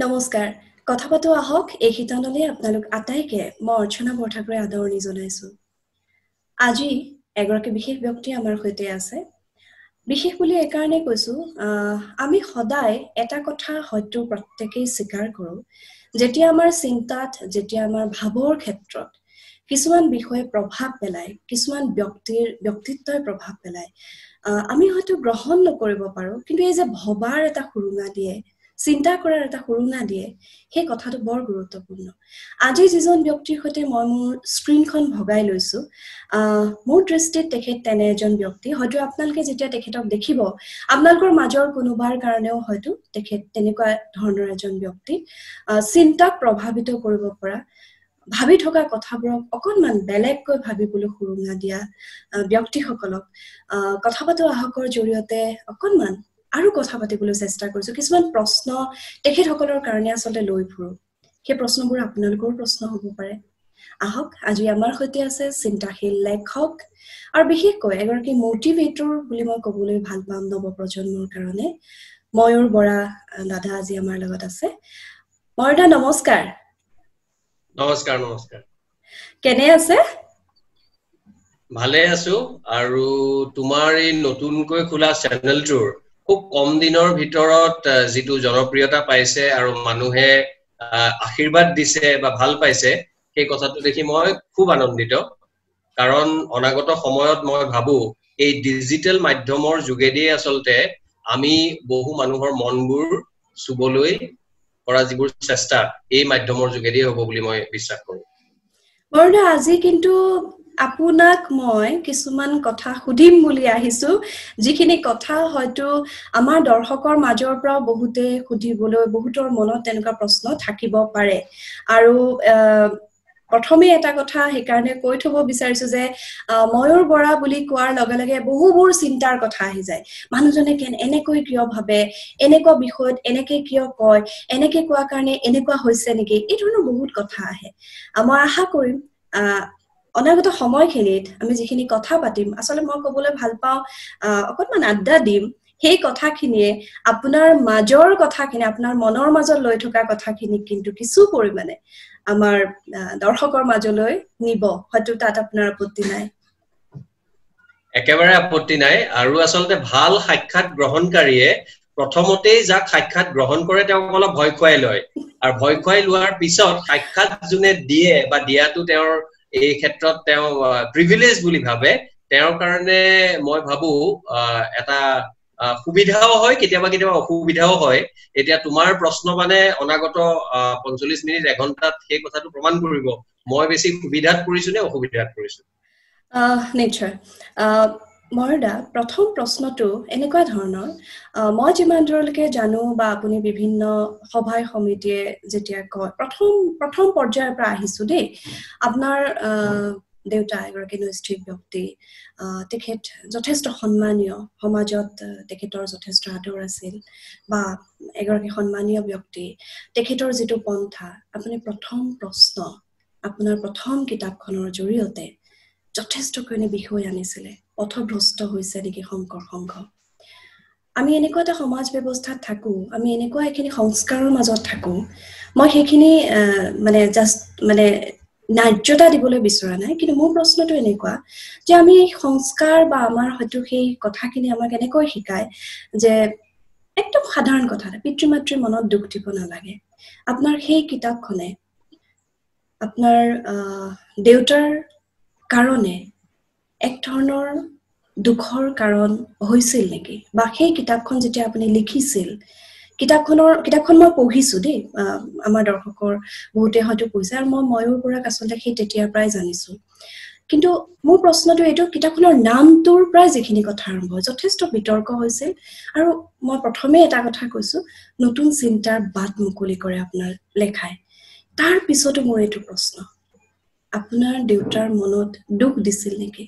নমস্কাৰ কথা পাতো আহক এই শিতানলে আপোনালোক আটাইকে মই অৰ্চনা বৰঠাকুৰে আদৰণি জনাইছো আজি এগৰাকী বিশেষ ব্যক্তি আমাৰ সৈতে আছে বিশেষ বুলি এই কাৰণে কৈছো আমি সদায় এটা কথা হয়তো প্ৰত্যেকই স্বীকাৰ কৰো যেতিয়া আমাৰ চিন্তাত যেতিয়া আমাৰ ভাৱৰ ক্ষেত্ৰত কিছুমান বিষয়ে প্ৰভাৱ পেলায় কিছুমান ব্যক্তিত্বই প্ৰভাৱ পেলায় আমি হয়তো গ্ৰহণ নকৰিব পাৰো কিন্তু এই যে ভবাৰ এটা সুৰুঙা দিয়ে চিন্তা কৰাৰ এটা সুৰুঙা দিয়ে সেই কথাটো বৰ গুৰুত্বপূৰ্ণ আজি যিজন ব্যক্তিৰ সৈতে মই মোৰ স্ক্ৰিনখন ভগাই লৈছো মোৰ দৃষ্টিত তেখেত তেনে এজন ব্যক্তি হয়তো আপোনালোকে যেতিয়া তেখেতক দেখিব আপোনালোকৰ মাজৰ কোনোবাৰ কাৰণেও হয়তো তেখেত তেনেকুৱা ধৰণৰ এজন ব্যক্তি চিন্তাক প্ৰভাৱিত কৰিব পৰা ভাবি থকা কথাবোৰক অকনমান বেলেগকৈ ভাবিবলৈ সুৰুঙা দিয়া ব্যক্তিসকলক কথা পাতো আহকৰ জৰিয়তে অকনমান আৰু কথা পাতিবলৈ চেষ্টা কৰিছো কিছুমান প্ৰশ্ন তেখেতসকলৰ কাৰণে আসলে লৈ ফুৰো সেই প্ৰশ্নবোৰ আপোনালোকৰ প্ৰশ্ন হ'ব পাৰে আহক আজি আমাৰ সৈতে আছে চিন্তাশীল লেখক আৰু বিশেষকৈ এগৰাকী মোটিভেটৰ বুলি মই ক'বলৈ ভাল পাম নৱপ্ৰজন্মৰ কাৰণে ময়ূৰ বৰা দাদা আজি আমাৰ লগত আছে ময়ূৰদা নমস্কাৰ নমস্কাৰ নমস্কাৰ কেনে আছে ভালে আছো আৰু তোমাৰ এই নতুনকৈ খোলা চেনেলটোৰ খুব কম দিনৰ ভিতৰত যেটো জনপ্ৰিয়তা পাইছে আৰু মানুহে আশীৰ্বাদ দিছে বা ভাল পাইছে সেই কথাটো দেখি মই খুব আনন্দিত কাৰণ অনাগত সময়ত মই ভাবো এই ডিজিটেল মাধ্যমৰ যোগেদি আসলতে আমি বহু মানুহৰ মনবোৰ সুবলৈ কৰা যিবোৰ চেষ্টা এই মাধ্যমৰ যোগেদি হ'ব বুলি মই বিশ্বাস কৰো বৰদা আজি কিন্তু আপোনাক মই কিছুমান কথা সুধিম বুলি আহিছো যিখিনি কথা হয়তো আমাৰ দৰ্শকৰ মাজৰ পৰা বহুতে সুধিবলৈ বহুতৰ মনত তেনেকুৱা প্ৰশ্ন থাকিব পাৰে আৰু প্ৰথমে এটা কথা হেকাৰণে কৈ থব বিচাৰিছো যে ময়ূৰ বৰা বুলি কোৱাৰ লগে লগে বহুবোৰ চিন্তাৰ কথা আহি যায় মানুহজনে এনেকৈ কিয় ভাবে এনেকুৱা বিষয়ত এনেকৈ কিয় কয় এনেকৈ কোৱা কাৰণে এনেকুৱা হৈছে নেকি এই ধৰণৰ বহুত কথা আহে মই আশা কৰিম অনাগত সময়খিনিত আমি যিখিনি কথা পাতিম আসলে মই ক'বলৈ ভাল পাওঁ অকনমান আড্ডা দিম সেই কথাখিনিয়ে আপোনাৰ মাজৰ কথাখিনি আপোনাৰ মনৰ মাজত লৈ থকা কথাখিনি কিন্তু কিছু পৰিমাণে আমাৰ দৰ্শকৰ মাজলৈ নিব হয়তো তাত আপোনাৰ আপত্তি নাই একেবাৰে আপত্তি নাই আৰু আসলতে ভাল সাক্ষাৎ গ্ৰহণকাৰীয়ে প্ৰথমতেই যাক সাক্ষাৎ গ্ৰহণ কৰে তেওঁক অলপ ভয় খুৱাই লয় আৰু ভয় খুৱাই লোৱাৰ পিছত সাক্ষাৎ যোনে দিয়ে বা দিয়াটো তেওঁৰ এই ক্ষেত্ৰত তেওঁ প্ৰিভিলেজ বুলি ভাবে তেওঁৰ কাৰণে মই ভাবো এটা সুবিধাও হয় কেতিয়াবা অসুবিধাও হয় এতিয়া তোমাৰ প্ৰশ্ন মানে অনাগত 45 মিনিট এঘণ্টাত সেই কথাটো প্ৰমাণ কৰিব মই বেছি সুবিধাত পৰিছো নে অসুবিধাত পৰিছো নিশ্চয় মৰদা প্ৰথম প্ৰশ্নটো এনেকুৱা ধৰণৰ মই যিমান দূৰলৈকে জানো বা আপুনি বিভিন্ন সভাই সমিতিয়ে যেতিয়া কয় প্ৰথম পৰ্যায়ৰ পৰা আহিছো দেই আপোনাৰ দেউতা এগৰাকী নৈষ্ঠিক ব্যক্তি তেখেত যথেষ্ট সন্মানীয় সমাজত তেখেতৰ যথেষ্ট আদৰ আছিল বা এগৰাকী সন্মানীয় ব্যক্তি তেখেতৰ যিটো পন্থা আপুনি প্ৰথম প্ৰশ্ন আপোনাৰ প্ৰথম কিতাপখনৰ জৰিয়তে যথেষ্টখিনি বিষয় আনিছিলে পথভ্ৰষ্ট হৈছে নেকি শংকৰ সংঘ আমি এনেকুৱা এটা সমাজ ব্যৱস্থাত থাকো আমি এনেকুৱা এখিনি সংস্কাৰৰ মাজত থাকো মই সেইখিনি মানে ন্যায্যতা দিবলৈ বিচৰা নাই কিন্তু মোৰ প্ৰশ্নটো এনেকুৱা যে আমি সংস্কাৰ বা আমাৰ হয়তো সেই কথাখিনি আমাক এনেকৈ শিকায় যে একদম সাধাৰণ কথা পিতৃ-মাতৃৰ মনত দুখ দিব নালাগে আপোনাৰ সেই কিতাপখনে আপোনাৰ দেউতাৰ কাৰণে এক ধৰণৰ দুখৰ কাৰণ হৈছিল নেকি বা সেই কিতাপখন যেতিয়া আপুনি লিখিছিল কিতাপখন মই পঢ়িছো দেই আমাৰ দৰ্শকৰ বহুতে হয়তো পঢ়িছে আৰু মই ময়ূৰ বৰাক আচলতে সেই তেতিয়াৰ পৰাই জানিছো কিন্তু মোৰ প্ৰশ্নটো এইটো কিতাপখনৰ নামটোৰ পৰা যিখিনি কথা আৰম্ভ যথেষ্ট বিতৰ্ক হৈছিল আৰু মই প্ৰথমে এটা কথা কৈছো নতুন চিন্তাৰ বাট মুকলি কৰে আপোনাৰ লেখাই তাৰ পিছতো মোৰ এইটো প্ৰশ্ন আপোনাৰ দেউতাৰ মনত দুখ দিছিল নেকি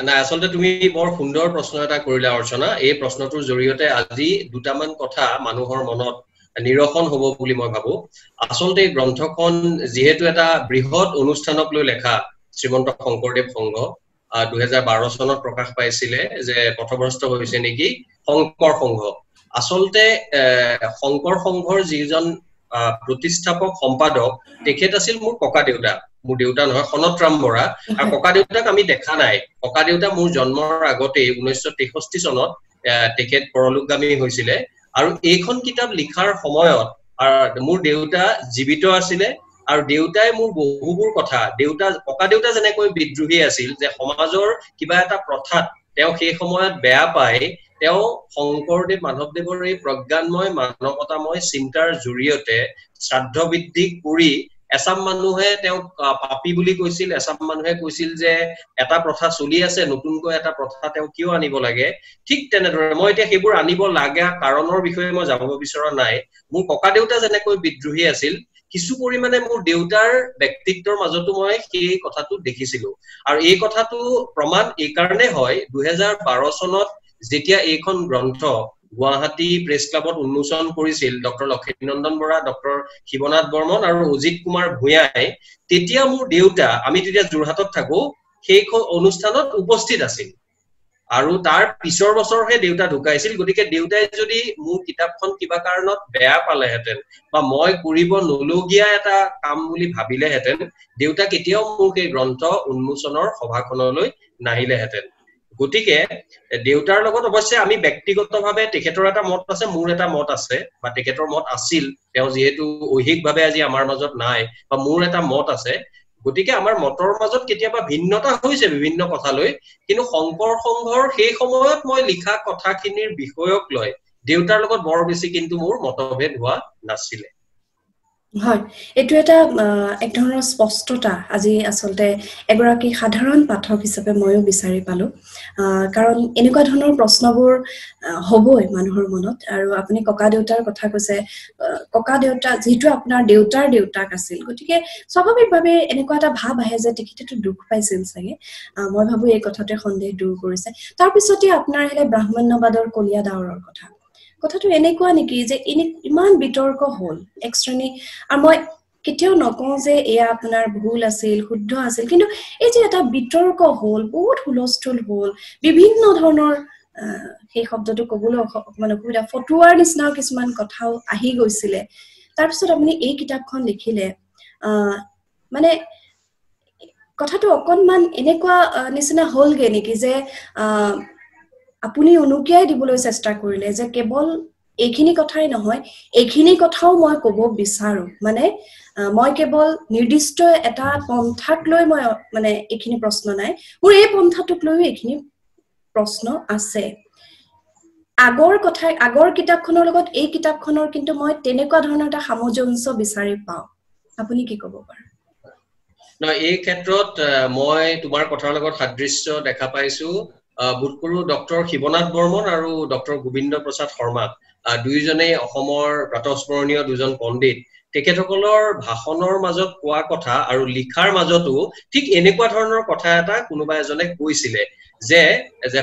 না আসলতে তুমি বৰ সুন্দৰ প্ৰশ্ন এটা কৰিলা অৰ্চনা এই প্ৰশ্নটোৰ জৰিয়তে আজি দুটামান কথা মানুহৰ মনত নিৰসন হ'ব বুলি মই ভাবো আসলতে এই গ্ৰন্থখন যেহেতু এটা বৃহৎ অনুষ্ঠানক লৈ লেখা শ্ৰীমন্ত শংকৰদেৱ সংঘ 2012 চনত প্ৰকাশ পাইছিলে যে পথভ্ৰষ্ট হৈছে নেকি শংকৰ সংঘ আচলতে শংকৰ সংঘৰ যিজন প্ৰতিষ্ঠাপক সম্পাদক তেখেত আছিল মোৰ ককা দেউতা, মোৰ দেউতা নহয়, সনতৰাম বৰা। আৰু ককা দেউতাক আমি দেখা নাই। ককা দেউতা মোৰ জন্মৰ আগতে 1963 চনত তেখেত পৰলোকগামী হৈছিলে। আৰু এইখন কিতাপ লিখাৰ সময়ত মোৰ দেউতা জীৱিত আছিলে। আৰু দেউতাই মোৰ বহুবোৰ কথা, ককা দেউতা যেনেকৈ বিদ্ৰোহী আছিল, যে সমাজৰ কিবা এটা প্ৰথাত তেওঁ সেই সময়ত বেয়া পায়, তেওঁ শংকৰদেৱ মাধৱদেৱৰ এই প্ৰজ্ঞানময় মানৱতাময় চিন্তাৰ জৰিয়তে শ্ৰাদ্ধ বৃদ্ধি কৰি এচাম মানুহে তেওঁক পাপী বুলি কৈছিল, এচাম মানুহে কৈছিল যে এটা প্ৰথা চলি আছে, নতুনকৈ এটা প্ৰথা তেওঁ কিয় আনিব লাগে। ঠিক তেনেদৰে মই এতিয়া সেইবোৰ আনিব লাগা কাৰণৰ বিষয়ে মই যাব বিচৰা নাই। মোৰ ককা দেউতা যেনেকৈ বিদ্ৰোহী আছিল, কিছু পৰিমাণে মোৰ দেউতাৰ ব্যক্তিত্বৰ মাজতো মই সেই কথাটো দেখিছিলো। আৰু এই কথাটো প্ৰমাণ এই কাৰণে হয়, 2012 চনত যেতিয়া এইখন গ্ৰন্থ গুৱাহাটী প্ৰেছ ক্লাবত উন্মোচন কৰিছিল ডক্টৰ লক্ষীনন্দন বৰা, ডক্টৰ শিৱনাথ বৰ্মন আৰু অজিত কুমাৰ ভূঞাই, তেতিয়া মোৰ দেউতা, আমি তেতিয়া যোৰহাটত থাকো, সেই অনুষ্ঠানত উপস্থিত আছিল। আৰু তাৰ পিছৰ বছৰহে দেউতা ঢুকাইছিল। গতিকে দেউতাই যদি মোৰ কিতাপখন কিবা কাৰণত বেয়া পালেহেঁতেন বা মই কৰিব নলগীয়া এটা কাম বুলি ভাবিলেহেঁতেন, দেউতা কেতিয়াও মোৰ সেই গ্ৰন্থ উন্মোচনৰ সভাখনলৈ নাহিলেহেঁতেন। গতিকে দেউতাৰ লগত অৱশ্যে আমি ব্যক্তিগতভাৱে তেখেতৰ এটা মত আছে, মোৰ এটা মত আছে, বা তেখেতৰ মত আছিল, তেওঁ যিহেতু ঐহিকভাৱে আজি আমাৰ মাজত নাই, বা মোৰ এটা মত আছে। গতিকে আমাৰ মতৰ মাজত কেতিয়াবা ভিন্নতা হৈছে বিভিন্ন কথালৈ, কিন্তু শংকৰ সংঘৰ সেই সময়ত মই লিখা কথাখিনিৰ বিষয়ক লৈ দেউতাৰ লগত বৰ বেছি কিন্তু মোৰ মতভেদ হোৱা নাছিলে। হয়, এইটো এটা এক ধৰণৰ স্পষ্টতা আজি আচলতে এগৰাকী সাধাৰণ পাঠক হিচাপে ময়ো বিচাৰি পালো। কাৰণ এনেকুৱা ধৰণৰ প্ৰশ্নবোৰ হ'বই মানুহৰ মনত। আৰু আপুনি ককা দেউতাৰ কথা কৈছে, ককা দেউতা যিহেতু আপোনাৰ দেউতাৰ দেউতাক আছিল, গতিকে স্বাভাৱিকভাৱে এনেকুৱা এটা ভাৱ আহে যে তেখেতেতো দুখ পাইছিল চাগে। মই ভাবো এই কথাটোৱে সন্দেহ দূৰ কৰিছে। তাৰপিছতে আপোনাৰ আহিলে ব্ৰাহ্মণ্যবাদৰ কলীয়া ডাৱৰৰ কথাটো এনেকুৱা নেকি যে ইমান বিতৰ্ক হ'ল এক শ্ৰেণী, আৰু মই কেতিয়াও নকওঁ যে এয়া আপোনাৰ ভুল আছিল, শুদ্ধ আছিল, কিন্তু এই যে এটা বিতৰ্ক হ'ল, বহুত হুলস্থুল হ'ল, বিভিন্ন ধৰণৰ সেই শব্দটো ক'বলৈ অকমান অসুবিধা, ফটুৱাৰ নিচিনাও কিছুমান কথাও আহি গৈছিলে। তাৰপিছত আপুনি এই কিতাপখন লিখিলে, মানে কথাটো অকণমান এনেকুৱা নিচিনা হ'লগে নেকি যে আপুনি উনুকিয়াই দিবলৈ চেষ্টা কৰিলে যে কেৱল এইখিনি কথাই নহয়, এইখিনি কথাও মই ক'ব বিচাৰো, মানে মই কেৱল নিৰ্দিষ্ট এটা পন্থাক লৈ মই মানে এইখিনি প্ৰশ্ন নাই, মোৰ এই পন্থাটোক লৈও এইখিনি প্ৰশ্ন আছে। আগৰ কিতাপখনৰ লগত এই কিতাপখনৰ কিন্তু মই তেনেকুৱা ধৰণৰ এটা সামঞ্জস্য বিচাৰি পাওঁ। আপুনি কি ক'ব পাৰে? এই ক্ষেত্ৰত মই তোমাৰ কথাৰ লগত সাদৃশ্য দেখা পাইছো। বোধ কৰো ডক্টৰ শিৱনাথ বৰ্মন আৰু ডক্টৰ গোবিন্দ প্ৰসাদ শৰ্মা, দুইজনেই অসমৰ প্ৰাতঃস্মৰণীয় দুজন পণ্ডিত। তেখেতসকলৰ ভাষণৰ মাজত কোৱা কথা আৰু লিখাৰ মাজতো ঠিক এনেকুৱা ধৰণৰ কথা এটা কোনোবা এজনে কৈছিলে যে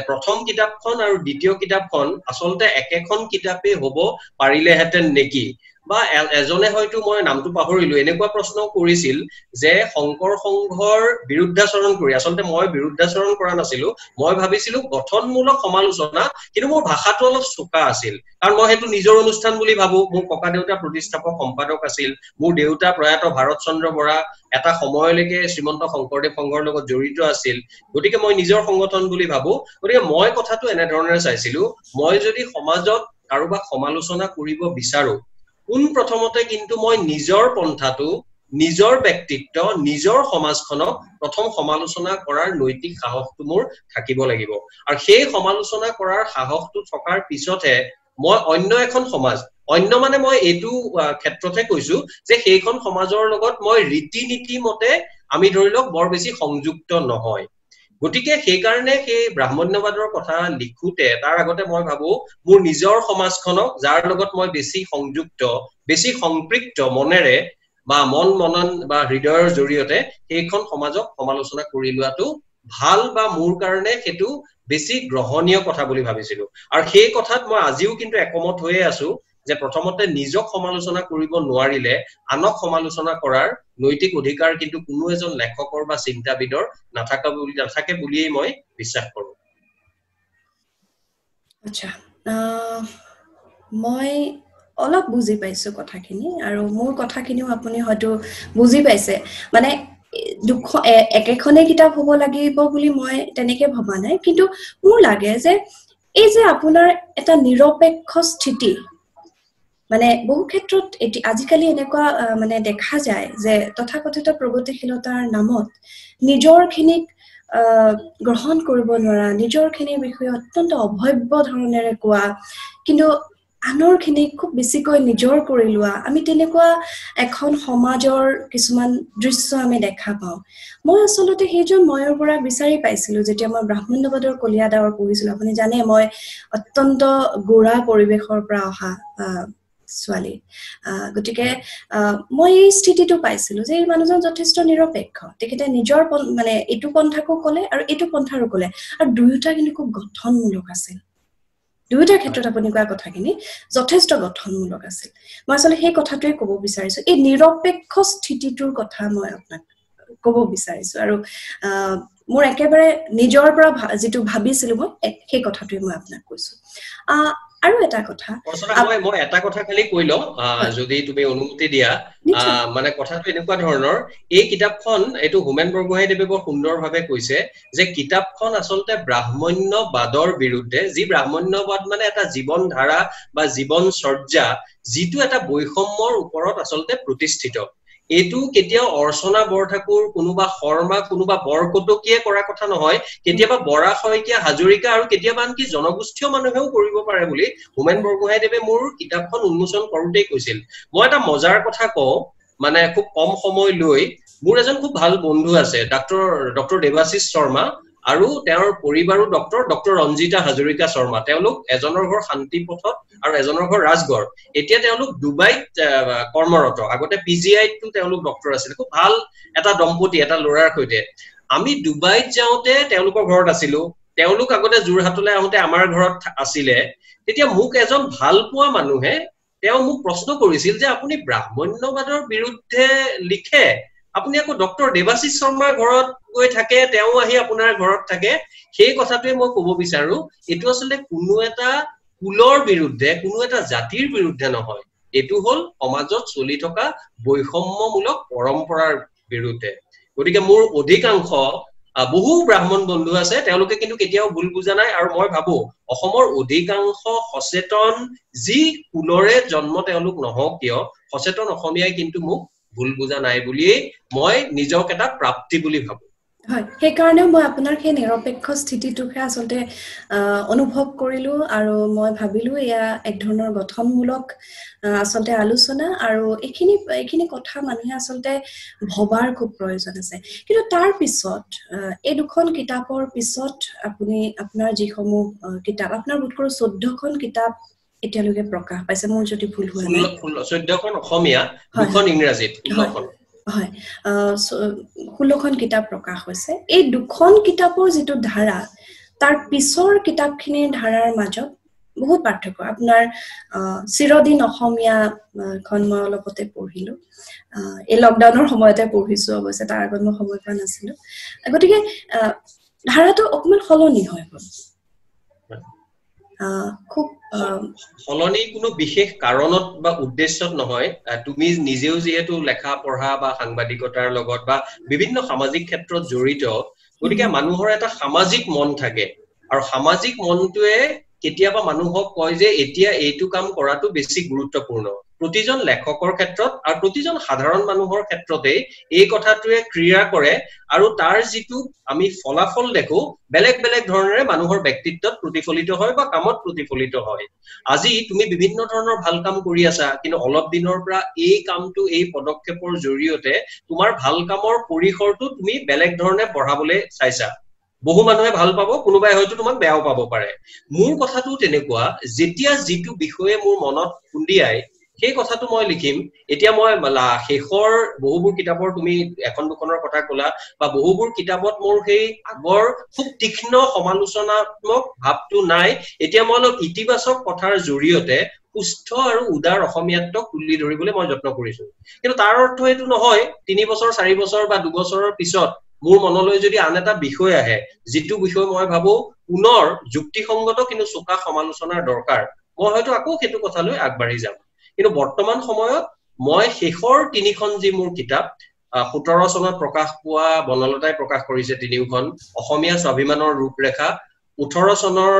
প্ৰথম কিতাপখন আৰু দ্বিতীয় কিতাপখন আচলতে একেখন কিতাপেই হ'ব পাৰিলেহেঁতেন নেকি, বা এজনে হয়তো, মই নামটো পাহৰিলো, এনেকুৱা প্ৰশ্ন কৰিছিল যে শংকৰ সংঘৰ বিৰুদ্ধাচৰণ কৰি, আচলতে মই বিৰুদ্ধাচৰণ কৰা নাছিলো, মই ভাবিছিলো গঠনমূলক সমালোচনা, কিন্তু মোৰ ভাষাটো অলপ চোকা আছিল, কাৰণ মই সেইটো নিজৰ অনুষ্ঠান বুলি ভাবো। মোৰ ককা দেউতা প্ৰতিষ্ঠাপক সম্পাদক আছিল, মোৰ দেউতা প্ৰয়াত ভাৰত চন্দ্ৰ বৰা এটা সময়লৈকে শ্ৰীমন্ত শংকৰদেৱ সংঘৰ লগত জড়িত আছিল, গতিকে মই নিজৰ সংগঠন বুলি ভাবো। গতিকে মই কথাটো এনেধৰণে চাইছিলো, মই যদি সমাজত কাৰোবাক সমালোচনা কৰিব বিচাৰো, পোন প্ৰথমতে কিন্তু মই নিজৰ পন্থাটো, নিজৰ ব্যক্তিত্ব, নিজৰ সমাজখনক প্ৰথম সমালোচনা কৰাৰ নৈতিক সাহসটো মোৰ থাকিব লাগিব। আৰু সেই সমালোচনা কৰাৰ সাহসটো থকাৰ পিছতহে মই অন্য এখন সমাজ, অন্য মানে মই এইটো ক্ষেত্ৰতে কৈছো যে সেইখন সমাজৰ লগত মই ৰীতি নীতি মতে আমি ধৰি লওক বৰ বেছি সংযুক্ত নহয়। গতিকে সেইকাৰণে সেই ব্ৰাহ্মণ্যবাদৰ কথা লিখোতে তাৰ আগতে মই ভাবো মোৰ নিজৰ সমাজখনক, যাৰ লগত মই বেছি সংযুক্ত, বেছি সম্পৃক্ত মনেৰে বা মনন বা হৃদয়ৰ জৰিয়তে সেইখন সমাজক সমালোচনা কৰি লোৱাটো ভাল, বা মোৰ কাৰণে সেইটো বেছি গ্ৰহণীয় কথা বুলি ভাবিছিলো। আৰু সেই কথাত মই আজিও কিন্তু একমত হৈয়ে আছো যে প্ৰথমতে নিজক সমালোচনা কৰিব নোৱাৰিলে আনক সমালোচনা কৰাৰ নৈতিক অধিকাৰ কিন্তু কোনো এজন লেখকৰ বা চিন্তাবিদৰ নাথাকে বুলিয়েই মই বিশ্বাস কৰো। আচ্ছা, মই অলপ বুজি পাইছো কথাখিনি আৰু মোৰ কথাখিনিও আপুনি হয়তো বুজি পাইছে মানে একেখনে কিতাপ হ'ব লাগিব বুলি মই তেনেকে ভবা নাই কিন্তু মোৰ লাগে যে এই যে আপোনাৰ এটা নিৰপেক্ষ স্থিতি মানে বহু ক্ষেত্ৰত আজিকালি এনেকুৱা মানে দেখা যায় যে তথাকথিত প্ৰগতিশীলতাৰ নামত নিজৰখিনিক গ্ৰহণ কৰিব নোৱাৰা নিজৰখিনিৰ বিষয়ে অত্যন্ত অভব্য ধৰণেৰে কোৱা কিন্তু আনৰখিনি খুব বেছিকৈ নিজৰ কৰি লোৱা আমি তেনেকুৱা এখন সমাজৰ কিছুমান দৃশ্য আমি দেখা পাওঁ মই আচলতে সেইজন ময়ৰ পৰা বিচাৰি পাইছিলো যেতিয়া মই ব্ৰাহ্মণ্যবাদৰ কলিয়া ডাৱৰ পঢ়িছিলো আপুনি জানে মই অত্যন্ত গোড়া পৰিৱেশৰ পৰা অহা ছোৱালী গতিকে মই এই স্থিতিটো পাইছিলো যে এই মানুহজন যথেষ্ট নিৰপেক্ষ তেখেতে নিজৰ মানে এইটো পন্থাকো ক'লে আৰু এইটো পন্থাৰো ক'লে আৰু দুয়োটা কিন্তু খুব গঠনমূলক আছিল দুয়োটাৰ ক্ষেত্ৰত আপুনি কোৱা কথাখিনি যথেষ্ট গঠনমূলক আছিল মই আচলতে সেই কথাটোৱে ক'ব বিচাৰিছো এই নিৰপেক্ষ স্থিতিটোৰ কথা মই আপোনাক ক'ব বিচাৰিছো আৰু মোৰ একেবাৰে নিজৰ পৰা যিটো ভাবিছিলো মই সেই কথাটোৱে মই আপোনাক কৈছো আৰু এটা কথা মই এটা কথা খালি কৈ লম যদি তুমি অনুমতি দিয়া মানে কথাটো এনেকুৱা ধৰণৰ এই কিতাপখন এইটো হোমেন বৰগোহাঞিদেৱে বৰ সুন্দৰভাৱে কৈছে যে কিতাপখন আচলতে ব্ৰাহ্মণ্যবাদৰ বিৰুদ্ধে যি ব্ৰাহ্মণ্যবাদ মানে এটা জীৱন ধাৰা বা জীৱন চৰ্যা যিটো এটা বৈষম্যৰ ওপৰত আচলতে প্ৰতিষ্ঠিত এইটো কেতিয়াও অৰ্চনা বৰঠাকুৰ কোনোবা শৰ্মা কোনোবা বৰকটকীয়ে কৰা কথা নহয় কেতিয়াবা বৰা শইকীয়া হাজৰিকা আৰু কেতিয়াবা আনকি জনগোষ্ঠীয় মানুহেও কৰিব পাৰে বুলি হোমেন বৰগোহাঞিদেৱে মোৰ কিতাপখন উন্মোচন কৰোঁতেই কৈছিল মই এটা মজাৰ কথা কওঁ মানে খুব কম সময় লৈ মোৰ এজন খুব ভাল বন্ধু আছে ডক্টৰ দেৱাশিষ শৰ্মা আৰু তেওঁৰ পৰিবাৰো ডক্টৰ ৰঞ্জিতা হাজৰিকা শৰ্মা তেওঁলোক এজনৰ ঘৰ শান্তিপথত আৰু এজনৰ ঘৰ ৰাজগড় এতিয়া তেওঁলোক ডুবাইত কৰ্মৰত আগতে পিজিআইটো তেওঁলোক ডক্টৰ আছিল খুব ভাল এটা দম্পতি এটা ল'ৰাৰ সৈতে আমি ডুবাইত যাওঁতে তেওঁলোকৰ ঘৰত আছিলো তেওঁলোক আগতে যোৰহাটলৈ আহোঁতে আমাৰ ঘৰত আছিলে তেতিয়া মোক এজন ভাল পোৱা মানুহে তেওঁ মোক প্ৰশ্ন কৰিছিল যে আপুনি ব্ৰাহ্মণ্যবাদৰ বিৰুদ্ধে লিখে আপুনি আকৌ ডক্টৰ দেৱাশিষ শৰ্মাৰ ঘৰত গৈ থাকে তেওঁ আহি আপোনাৰ ঘৰত থাকে সেই কথাটোৱে মই ক'ব বিচাৰো এইটো আচলতে কোনো এটা কুলৰ বিৰুদ্ধে কোনো এটা জাতিৰ বিৰুদ্ধে নহয় এইটো হল সমাজত চলি থকা বৈষম্যমূলক পৰম্পৰাৰ বিৰুদ্ধে গতিকে মোৰ অধিকাংশ বহু ব্ৰাহ্মণ বন্ধু আছে তেওঁলোকে কিন্তু কেতিয়াও ভুল বুজা নাই আৰু মই ভাবো অসমৰ অধিকাংশ সচেতন যি কুলৰে জন্ম তেওঁলোক নহওক কিয় সচেতন অসমীয়াই কিন্তু মোক ভুল বুজা নাই বুলিয়ে মই নিজক এটা প্ৰাপ্তি বুলি ভাবো হয় সেই কাৰণে মই আপোনাৰ সেই নিৰপেক্ষ স্থিতিটোকে আচলতে অনুভৱ কৰিলো আৰু মই ভাবিলো এয়া এক ধৰণৰ গঠনমূলক আচলতে আলোচনা আৰু এইখিনি কথা মানুহে আচলতে ভবাৰ খুব প্ৰয়োজন আছে কিন্তু তাৰ পিছত এই দুখন কিতাপৰ পিছত আপুনি আপোনাৰ যিসমূহ কিতাপ আপোনাৰ বোধ কৰো 14খন কিতাপ এতিয়ালৈকে প্ৰকাশ পাইছে মোৰ যদি ভুল হোৱা নাই 14খন অসমীয়া দুখন ইংৰাজীত 16খন হয় 16খন কিতাপ প্ৰকাশ হৈছে এই দুখন কিতাপৰ যিটো ধাৰা তাৰ পিছৰ কিতাপখিনিৰ ধাৰাৰ মাজত বহুত পাৰ্থক্য আপোনাৰ চিৰদিন অসমীয়া খন মই অলপতে পঢ়িলো এই লকডাউনৰ সময়তে পঢ়িছো অৱশ্যে তাৰ আগত মই সময় পোৱা নাছিলো গতিকে ধাৰাটো অকমান সলনি হৈ গ'ল খুব সলনি কোনো বিশেষ কাৰণত বা উদ্দেশ্যত নহয় তুমি নিজেও যেহেতু লেখা পঢ়া বা সাংবাদিকতাৰ লগত বা বিভিন্ন সামাজিক ক্ষেত্ৰত জড়িত গতিকে মানুহৰ এটা সামাজিক মন থাকে আৰু সামাজিক মনটোৱে কেতিয়াবা মানুহক কয় যে এতিয়া এইটো কাম কৰাটো বেছি গুৰুত্বপূৰ্ণ প্ৰতিজন লেখকৰ ক্ষেত্ৰত আৰু প্ৰতিজন সাধাৰণ মানুহৰ ক্ষেত্ৰতে এই কথাটোৱে ক্ৰিয়া কৰে আৰু তাৰ যিটো আমি ফলাফল দেখো বেলেগ বেলেগ ধৰণেৰে মানুহৰ ব্যক্তিত্বত প্ৰতিফলিত হয় বা কামত প্ৰতিফলিত হয় আজি তুমি বিভিন্ন ধৰণৰ ভাল কাম কৰি আছা কিন্তু অলপ দিনৰ পৰা এই কামটো এই পদক্ষেপৰ জৰিয়তে তোমাৰ ভাল কামৰ পৰিসৰটো তুমি বেলেগ ধৰণে বঢ়াবলৈ চাইছা বহু মানুহে ভাল পাব কোনোবাই হয়তো তোমাক বেয়াও পাব পাৰে মোৰ কথাটো তেনেকুৱা যেতিয়া যিটো বিষয়ে মোৰ মনত খুন্দিয়াই সেই কথাটো মই লিখিম এতিয়া মই শেষৰ বহুবোৰ কিতাপৰ তুমি এখন দুখনৰ কথা ক'লা বা বহুবোৰ কিতাপত মোৰ সেই আগৰ খুব তীক্ষ্ণ সমালোচনাত্মক ভাৱটো নাই এতিয়া মই অলপ ইতিবাচক কথাৰ জৰিয়তে সুস্থ আৰু উদাৰ অসমীয়াত্বক তুলি ধৰিবলৈ মই যত্ন কৰিছো কিন্তু তাৰ অৰ্থ এইটো নহয় 3 বছৰ 4 বছৰ বা 2 বছৰৰ পিছত মোৰ মনলৈ যদি আন এটা বিষয় আহে যিটো বিষয় মই ভাবো পুনৰ যুক্তিসংগত কিন্তু চোকা সমালোচনাৰ দৰকাৰ মই হয়তো আকৌ সেইটো কথালৈ আগবাঢ়ি যাম কিন্তু বৰ্তমান সময়ত মই শেষৰ তিনিখন যি মোৰ কিতাপ 17 চনত প্ৰকাশ পোৱা বনলতাই প্ৰকাশ কৰিছে তিনিখন অসমীয়া স্বাভিমানৰ ৰূপৰেখা 18 চনৰ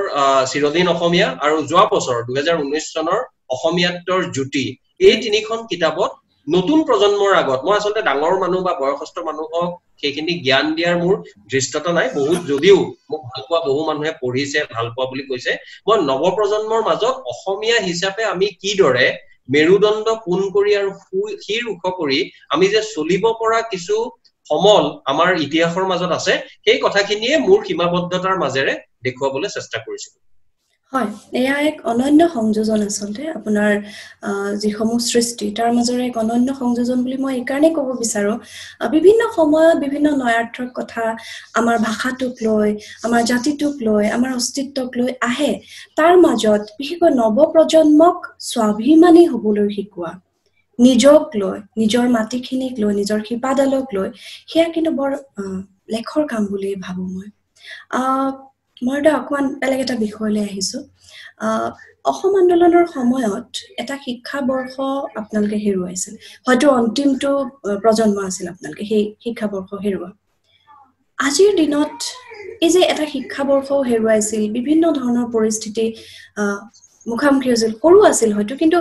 চিৰদিন অসমীয়া আৰু যোৱা বছৰ 2019 চনৰ অসমীয়াত্বৰ জ্যোতি এই তিনিখন কিতাপত নতুন প্ৰজন্মৰ আগত মই আসলে ডাঙৰ মানুহ বা বয়সস্থ মানুহক সেইখিনি জ্ঞান দিয়াৰ মোৰ দৃষ্টতা নাই বহুত যদিও মোক ভাল পোৱা বহু মানুহে পঢ়িছে ভাল পোৱা বুলি কৈছে মই নৱপ্ৰজন্মৰ মাজত অসমীয়া হিচাপে আমি কি দৰে মেৰুদণ্ড পোন কৰি আৰু শিৰ উখ কৰি আমি যে চলিব পৰা কিছু সমল আমাৰ ইতিহাসৰ মাজত আছে সেই কথাখিনিয়ে মোৰ সীমাবদ্ধতাৰ মাজেৰে দেখুৱাবলৈ চেষ্টা কৰিছো হয় এয়া এক অনন্য সংযোজন আচলতে আপোনাৰ যিসমূহ সৃষ্টি তাৰ মাজৰে এক অনন্য সংযোজন বুলি মই এইকাৰণে ক'ব বিচাৰো বিভিন্ন সময়ত বিভিন্ন নয়াৰ্থক কথা আমাৰ ভাষাটোক লৈ আমাৰ জাতিটোক লৈ আমাৰ অস্তিত্বক লৈ আহে তাৰ মাজত বিশেষকৈ নৱপ্ৰজন্মক স্বাভিমানী হ'বলৈ শিকোৱা নিজক লৈ নিজৰ মাটিখিনিক লৈ নিজৰ শিপাডালক লৈ সেয়া কিন্তু বৰ লেখৰ কাম বুলি ভাবো মই মই অকমান বেলেগ এটা বিষয়লৈ আহিছো অসম আন্দোলনৰ সময়ত এটা শিক্ষা বৰ্ষ আপোনালোকে হেৰুৱাইছিল হয়তো অন্তিমটো প্ৰজন্ম আছিল আপোনালোকে সেই শিক্ষা বৰ্ষ হেৰুৱা আজিৰ দিনত এই যে এটা শিক্ষা বৰ্ষ হেৰুৱাইছিল বিভিন্ন ধৰণৰ পৰিস্থিতি মুখামুখি হৈছিল সৰু আছিল হয়তো কিন্তু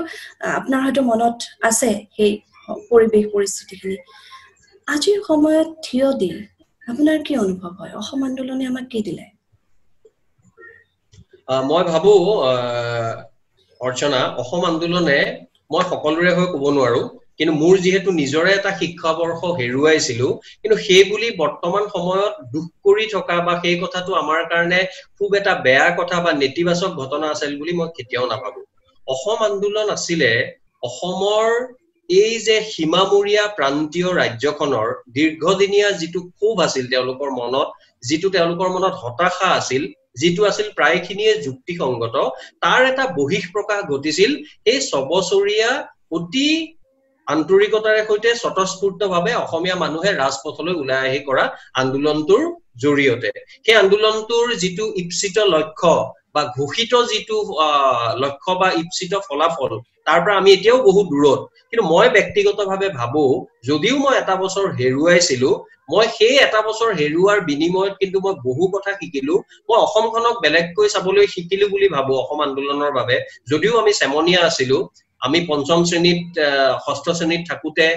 আপোনাৰ হয়তো মনত আছে সেই পৰিৱেশ পৰিস্থিতিখিনি আজিৰ সময়ত থিয় দি আপোনাৰ কি অনুভৱ হয় অসম আন্দোলনে আমাক কি দিলে মই ভাবো অৰ্চনা অসম আন্দোলনে মই সকলোৰে হৈ ক'ব নোৱাৰো কিন্তু মোৰ যেহেতু নিজৰে এটা শিক্ষাবৰ্ষ হেৰুৱাইছিলো কিন্তু সেই বুলি বৰ্তমান সময়ত দুখ কৰি থকা বা সেই কথাটো আমাৰ কাৰণে খুব এটা বেয়া কথা বা নেতিবাচক ঘটনা আছিল বুলি মই কেতিয়াও নাভাবো অসম আন্দোলন আছিলে অসমৰ এই যে সীমামূৰীয়া প্ৰান্তীয় ৰাজ্যখনৰ দীৰ্ঘদিনীয়া যিটো ক্ষোভ আছিল তেওঁলোকৰ মনত যিটো তেওঁলোকৰ মনত হতাশা আছিল যিটো আছিল প্ৰায়খিনিয়ে যুক্তিসংগত তাৰ এটা বহিঃ প্ৰকাশ ঘটিছিল এই ছবছৰীয়া অতি আন্তৰিকতাৰে সৈতে স্বতঃস্ফূৰ্তভাৱে অসমীয়া মানুহে ৰাজপথলৈ ওলাই আহি কৰা আন্দোলনটোৰ জৰিয়তে সেই আন্দোলনটোৰ যিটো ইপ্সিত লক্ষ্য বা ঘোষিত যিটো লক্ষ্য বা ইপ্সিত ফলাফল তাৰ পৰা আমি এতিয়াও বহুত দূৰত কিন্তু মই ব্যক্তিগতভাৱে ভাবো যদিও মই এটা বছৰ হেৰুৱাইছিলো মই সেই এটা বছৰ হেৰুৱাৰ বিনিময়ত কিন্তু মই বহু কথা শিকিলো মই অসমখনক বেলেগকৈ চাবলৈ শিকিলো বুলি ভাবো অসম আন্দোলনৰ বাবে যদিও আমি চেমনীয়া আছিলো আমি পঞ্চম শ্ৰেণীত ষষ্ঠ শ্ৰেণীত থাকোতে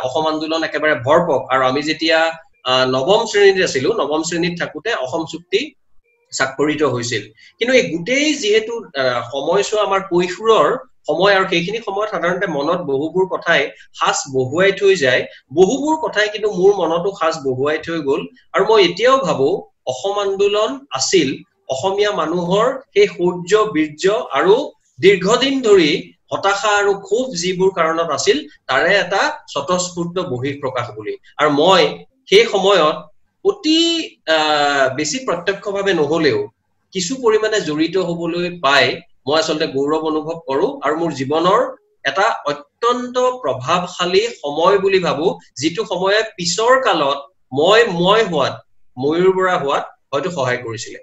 অসম আন্দোলন একেবাৰে ভৰপক আৰু আমি যেতিয়া নৱম শ্ৰেণীত আছিলো নৱম শ্ৰেণীত থাকোতে অসম চুক্তি স্বাক্ষৰিত হৈছিল কিন্তু এই গোটেই যেহেতু সময়ছোৱা আমাৰ কৈশোৰৰ সময় আৰু সেইখিনি সময়ত সাধাৰণতে মনত বহুবোৰ কথাই হাস বহুৱাই থৈ যায় বহুবোৰ কথাই কিন্তু মোৰ মনতো হাস বহুৱাই থৈ গ'ল আৰু মই এতিয়াও ভাবো অসম আন্দোলন আছিল অসমীয়া মানুহৰ সেই সৌৰ্য বীৰ্য আৰু দীৰ্ঘদিন ধৰি হতাশা আৰু ক্ষোভ যিবোৰ কাৰণত আছিল তাৰে এটা স্বতঃস্ফূৰ্ত বহিঃ প্ৰকাশ বুলি আৰু মই সেই সময়ত অতি বেছি প্ৰত্যক্ষভাৱে নহলেও কিছু পৰিমাণে জড়িত হ'বলৈ পাই মই আসলে গৌৰৱ অনুভৱ কৰো আৰু মোৰ জীৱনৰ এটা অত্যন্ত প্ৰভাৱশালী সময় বুলি ভাবো যিটো সময়ে পিছৰ কালত মই হোৱাত ময়ূৰ বৰা হোৱাত হয়তো সহায় কৰিছিলে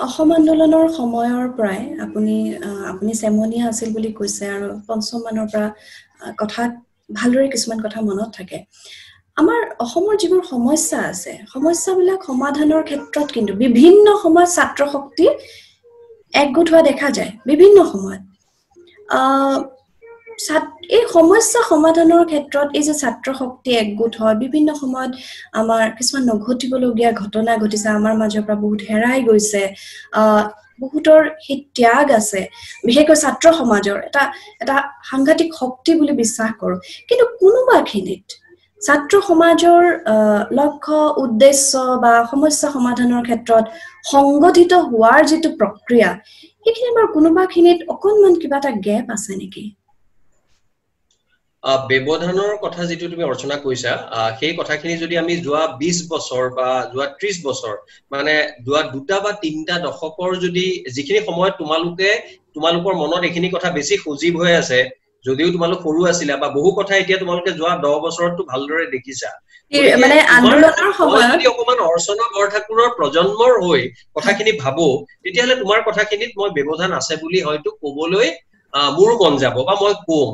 অসম আন্দোলনৰ সময়ৰ পৰাই আপুনি চেমনীয়া আছিল বুলি কৈছে আৰু পঞ্চম মানৰ পৰা কথাত ভালদৰে কিছুমান কথা মনত থাকে আমাৰ অসমৰ যিবোৰ সমস্যা আছে সমস্যাবিলাক সমাধানৰ ক্ষেত্ৰত কিন্তু বিভিন্ন সময়ত ছাত্ৰ শক্তি একগোট হোৱা দেখা যায় বিভিন্ন সময়ত এই সমস্যা সমাধানৰ ক্ষেত্ৰত এই যে ছাত্ৰ শক্তি একগোট হয় বিভিন্ন সময়ত আমাৰ কিছুমান নঘটিবলগীয়া ঘটনা ঘটিছে আমাৰ মাজৰ পৰা বহুত হেৰাই গৈছে বহুতৰ সেই ত্যাগ আছে বিশেষকৈ ছাত্ৰ সমাজৰ এটা সাংঘাতিক শক্তি বুলি বিশ্বাস কৰো কিন্তু কোনোবাখিনিত ছাত্ৰ সমাজৰ লক্ষ্য উদ্দেশ্য বা সমস্যা সমাধানৰ ক্ষেত্ৰত সংগঠিত হোৱাৰ যিটো প্ৰক্ৰিয়া সেইখিনি বাৰু কোনোবাখিনিত অকণমান কিবা এটা গেপ আছে নেকি ব্যৱধানৰ কথা যিটো তুমি অৰ্চনা কৈছা সেই কথাখিনি যদি আমি যোৱা 20 বছৰ বা যোৱা 30 বছৰ মানে যোৱা দুটা বা তিনটা দশকৰ যদি যিখিনি সময়ত তোমালোকৰ মনত এইখিনি কথা বেছি সজীৱ হৈ আছে যদিও তোমালোক সৰু আছিলা বা বহু কথা এতিয়া তোমালোকে যোৱা 10 বছৰতো ভালদৰে দেখিছা মানে আন্দোলনৰ সময়ত যদি অকমান অৰ্চনা বৰঠাকুৰৰ প্ৰজন্মৰ হৈ কথাখিনি ভাবো তেতিয়াহলে তোমাৰ কথাখিনিত মই ব্যৱধান আছে বুলি হয়তো ক'বলৈ মোৰ মন যাব বা মই কম